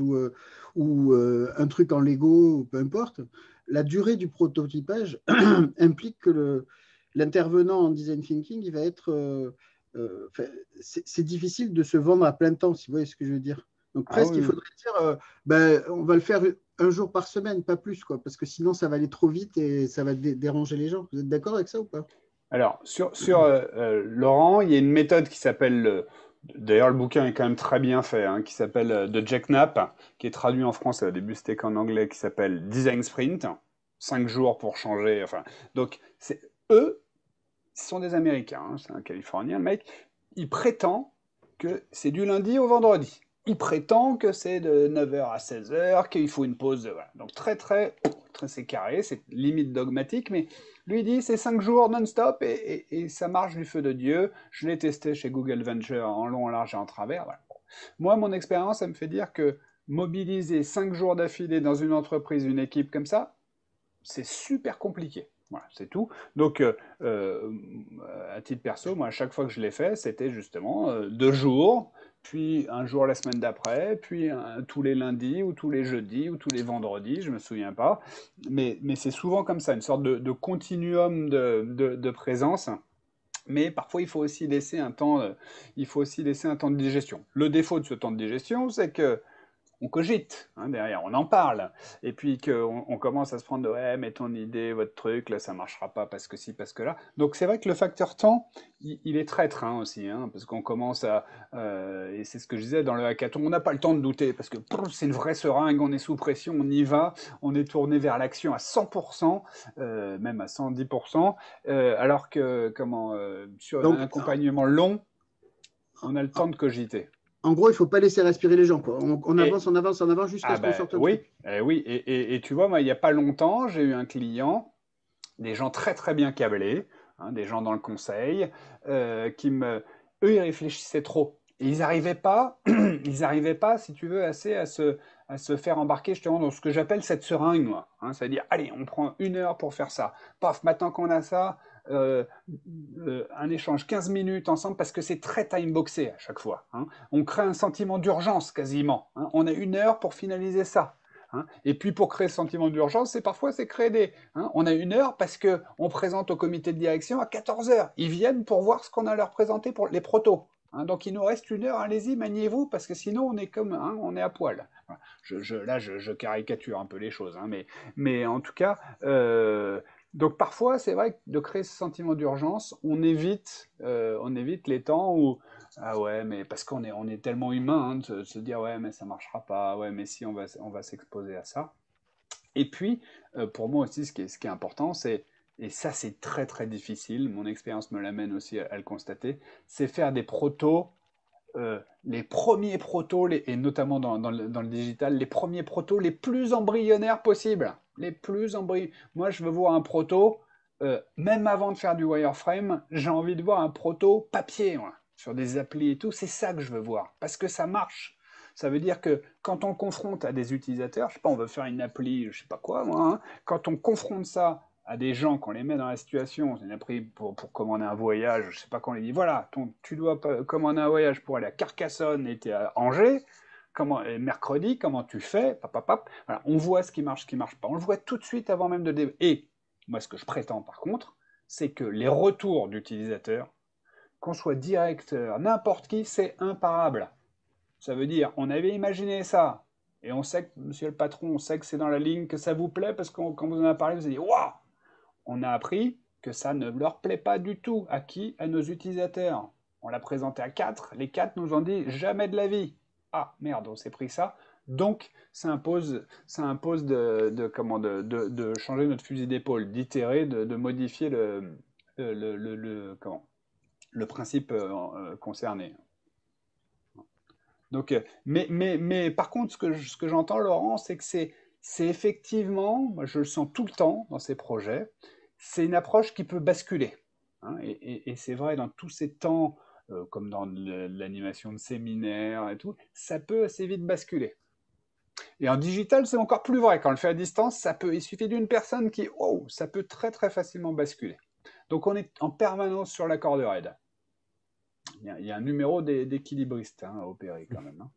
ou un truc en Lego, ou peu importe, la durée du prototypage implique que l'intervenant en design thinking, il va être, c'est difficile de se vendre à plein temps, si vous voyez ce que je veux dire. Donc presque, il faudrait dire, on va le faire un jour par semaine, pas plus, quoi, parce que sinon ça va aller trop vite et ça va déranger les gens. Vous êtes d'accord avec ça ou pas? Alors, sur Laurent, il y a une méthode qui s'appelle, d'ailleurs le bouquin est quand même très bien fait, qui s'appelle de Jack Knapp, qui est traduit en français, au début c'était qu'en anglais, qui s'appelle Design Sprint, 5 jours pour changer, enfin. Donc, eux, ce sont des Américains, c'est un Californien, le mec, il prétend que c'est du lundi au vendredi. Il prétend que c'est de 9h à 16h, qu'il faut une pause, voilà. Donc c'est carré, c'est limite dogmatique, mais lui dit c'est 5 jours non-stop et ça marche du feu de Dieu. Je l'ai testé chez Google Venture en long, en large et en travers. Voilà. Moi, mon expérience, ça me fait dire que mobiliser 5 jours d'affilée dans une entreprise, une équipe comme ça, c'est super compliqué. Voilà, c'est tout. Donc, à titre perso, moi, à chaque fois que je l'ai fait, c'était justement 2 jours, puis un jour la semaine d'après, puis tous les lundis, ou tous les jeudis, ou tous les vendredis, je me souviens pas. Mais c'est souvent comme ça, une sorte de continuum de présence. Mais parfois, il faut aussi laisser un temps, de digestion. Le défaut de ce temps de digestion, c'est que on cogite derrière, on en parle, et puis qu'on commence à se prendre de ouais, mais ton idée, votre truc, là, ça marchera pas parce que ci, parce que là. Donc c'est vrai que le facteur temps, il est traître aussi, parce qu'on commence et c'est ce que je disais dans le hackathon, on n'a pas le temps de douter parce que c'est une vraie seringue, on est sous pression, on y va, on est tourné vers l'action à 100%, même à 110%, alors que sur un accompagnement long, on a le temps de cogiter. En gros, il ne faut pas laisser respirer les gens, quoi. On avance jusqu'à ce qu'on sorte un truc. Oui, Oui, et tu vois, moi, il n'y a pas longtemps, j'ai eu un client, des gens très très bien câblés, des gens dans le conseil, eux, ils réfléchissaient trop. Et ils n'arrivaient pas, si tu veux, assez à se faire embarquer justement dans ce que j'appelle cette seringue, moi. C'est-à-dire, allez, on prend 1 heure pour faire ça. Paf, maintenant qu'on a ça, un échange 15 minutes ensemble parce que c'est très time-boxé à chaque fois. On crée un sentiment d'urgence quasiment. On a 1 heure pour finaliser ça. Et puis pour créer ce sentiment d'urgence, c'est créer on a 1 heure parce qu'on présente au comité de direction à 14h. Ils viennent pour voir ce qu'on a à leur présenter pour les protos. Donc il nous reste 1 heure, allez-y, maniez-vous, parce que sinon on est on est à poil. Là, je caricature un peu les choses, mais en tout cas, donc parfois, c'est vrai que de créer ce sentiment d'urgence, on évite les temps où ah ouais, mais parce qu'on est tellement humain de se dire ouais, mais ça marchera pas, ouais, mais si on va s'exposer à ça. Et puis, pour moi aussi, ce qui est important, et ça c'est très très difficile, mon expérience me l'amène aussi à le constater, c'est faire des protos, les premiers protos, et notamment dans le digital, les premiers protos les plus embryonnaires possibles. Moi, je veux voir un proto, même avant de faire du wireframe, j'ai envie de voir un proto papier. sur des applis et tout, c'est ça que je veux voir, parce que ça marche. Ça veut dire que quand on confronte à des utilisateurs, je sais pas, on veut faire une appli, je sais pas quoi, moi, hein, quand on confronte ça à des gens, qu'on les met dans la situation, c'est une appli pour commander un voyage, je sais pas, qu'on les dit, voilà, tu dois commander un voyage pour aller à Carcassonne et tu es à Angers, mercredi, comment tu fais, voilà, on voit ce qui marche pas. On le voit tout de suite avant même de développer. Et moi, ce que je prétends par contre, c'est que les retours d'utilisateurs, qu'on soit directeur, n'importe qui, c'est imparable. Ça veut dire, on avait imaginé ça, et on sait que, monsieur le patron, on sait que c'est dans la ligne, que ça vous plaît, parce que quand vous en avez parlé, vous avez dit, waouh, on a appris que ça ne leur plaît pas du tout. À qui? À nos utilisateurs. On l'a présenté à 4, les 4 nous ont dit, jamais de la vie. Ah, merde, on s'est pris ça. Donc, ça impose de changer notre fusil d'épaule, d'itérer, de modifier le principe concerné. Donc, mais par contre, ce que j'entends, Laurent, c'est que c'est effectivement, moi, je le sens tout le temps dans ces projets, c'est une approche qui peut basculer. Hein, et c'est vrai, dans tous ces temps, comme dans l'animation de séminaires et tout, ça peut assez vite basculer. Et en digital, c'est encore plus vrai. Quand on le fait à distance, il suffit d'une personne qui, oh, ça peut très très facilement basculer. Donc on est en permanence sur la corde raide. Il y a un numéro d'équilibriste à opérer quand même. Hein.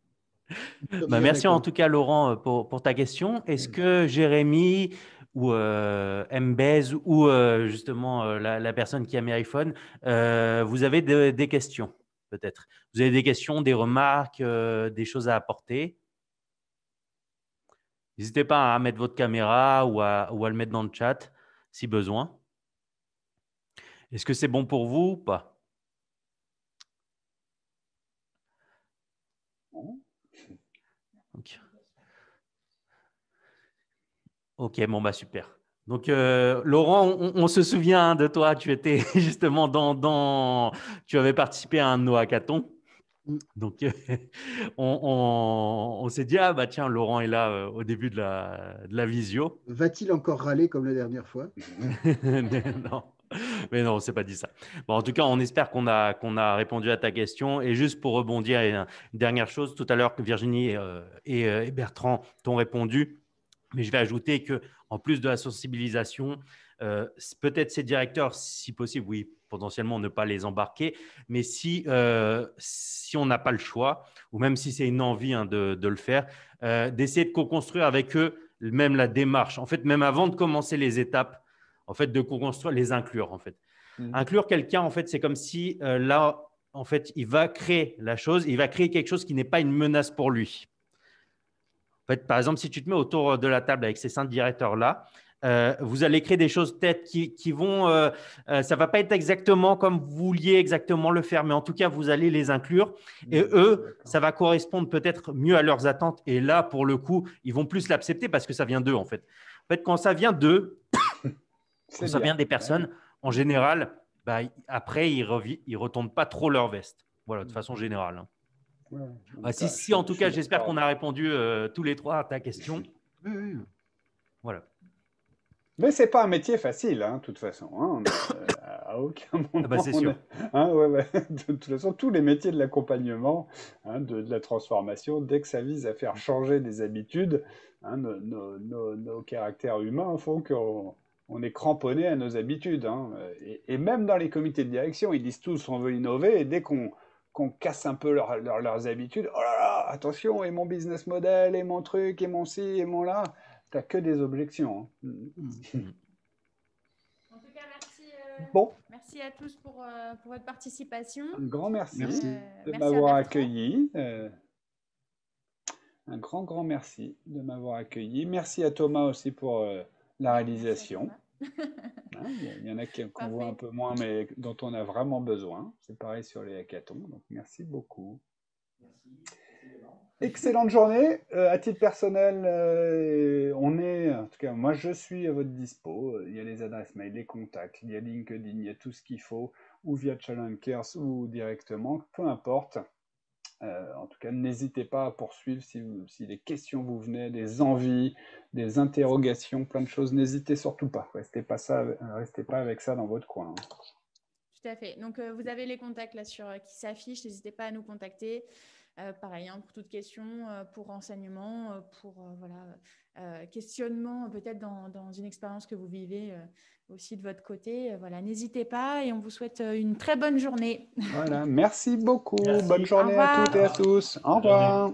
Merci en tout cas, Laurent, pour ta question. Est-ce que Jérémy ou Mbez ou justement la personne qui a mis iPhone, vous avez des questions peut-être? Vous avez des questions, des remarques, des choses à apporter? N'hésitez pas à mettre votre caméra ou à le mettre dans le chat si besoin. Est-ce que c'est bon pour vous ou pas? Ok, bon, bah super. Donc, Laurent, on se souvient de toi. Tu étais justement tu avais participé à un de nos hackathons. Donc, on s'est dit, ah bah tiens, Laurent est là au début de la visio. Va-t-il encore râler comme la dernière fois? Non, mais non, on ne s'est pas dit ça. Bon, en tout cas, on espère qu'on a répondu à ta question. Et juste pour rebondir, une dernière chose, tout à l'heure, que Virginie et Bertrand t'ont répondu. Mais je vais ajouter qu'en plus de la sensibilisation, peut-être ces directeurs, si possible, oui, potentiellement ne pas les embarquer, mais si on n'a pas le choix, ou même si c'est une envie de le faire, d'essayer de co-construire avec eux même la démarche. En fait, même avant de commencer les étapes, en fait, de co-construire, les inclure, en fait. Inclure quelqu'un, en fait, c'est comme si là, en fait, il va créer la chose, il va créer quelque chose qui n'est pas une menace pour lui. En fait, par exemple, si tu te mets autour de la table avec ces 5 directeurs-là, vous allez créer des choses peut-être qui vont… ça ne va pas être exactement comme vous vouliez exactement le faire, mais en tout cas, vous allez les inclure. Et eux, ça va correspondre peut-être mieux à leurs attentes. Et là, pour le coup, ils vont plus l'accepter parce que ça vient d'eux, en fait. En fait, quand ça vient d'eux, quand ça vient des personnes, en général, bah, après, ils ne retournent pas trop leur veste. Voilà, de façon générale. Hein. Ouais, si, en tout cas, j'espère qu'on a répondu tous les 3 à ta question. Oui. Voilà. Mais c'est pas un métier facile, hein, de toute façon. Hein. À aucun moment. Ah bah c'est sûr. De toute façon, tous les métiers de l'accompagnement, hein, de la transformation, dès que ça vise à faire changer des habitudes, hein, nos caractères humains font qu'on est cramponné à nos habitudes. Hein. Et même dans les comités de direction, ils disent tous on veut innover, et dès qu'on casse un peu leurs habitudes, oh là là, attention, et mon business model, et mon truc, et mon ci, et mon là. T'as que des objections. Hein. En tout cas, merci, merci à tous pour votre participation. Un grand merci, de merci m'avoir accueilli. Un grand merci de m'avoir accueilli. Merci à Thomas aussi pour la réalisation. Il y en a qu'on voit un peu moins, mais dont on a vraiment besoin. C'est pareil sur les hackathons. Donc, merci beaucoup. Merci. Excellente journée. À titre personnel, en tout cas, moi je suis à votre dispo. Il y a les adresses mail, les contacts, il y a LinkedIn, il y a tout ce qu'il faut, ou via Challengers ou directement, peu importe. En tout cas, n'hésitez pas à poursuivre si des questions vous venaient, des envies, des interrogations, plein de choses. N'hésitez surtout pas. Restez pas avec ça dans votre coin. Hein. Tout à fait. Donc, vous avez les contacts là qui s'affichent. N'hésitez pas à nous contacter. Pareil, hein, pour toute question, pour renseignement, pour questionnement, peut-être dans une expérience que vous vivez aussi de votre côté. Voilà, n'hésitez pas et on vous souhaite une très bonne journée. Voilà, merci beaucoup. Merci. Bonne journée Au à toutes et à revoir. tous. Au Bonne journée. revoir.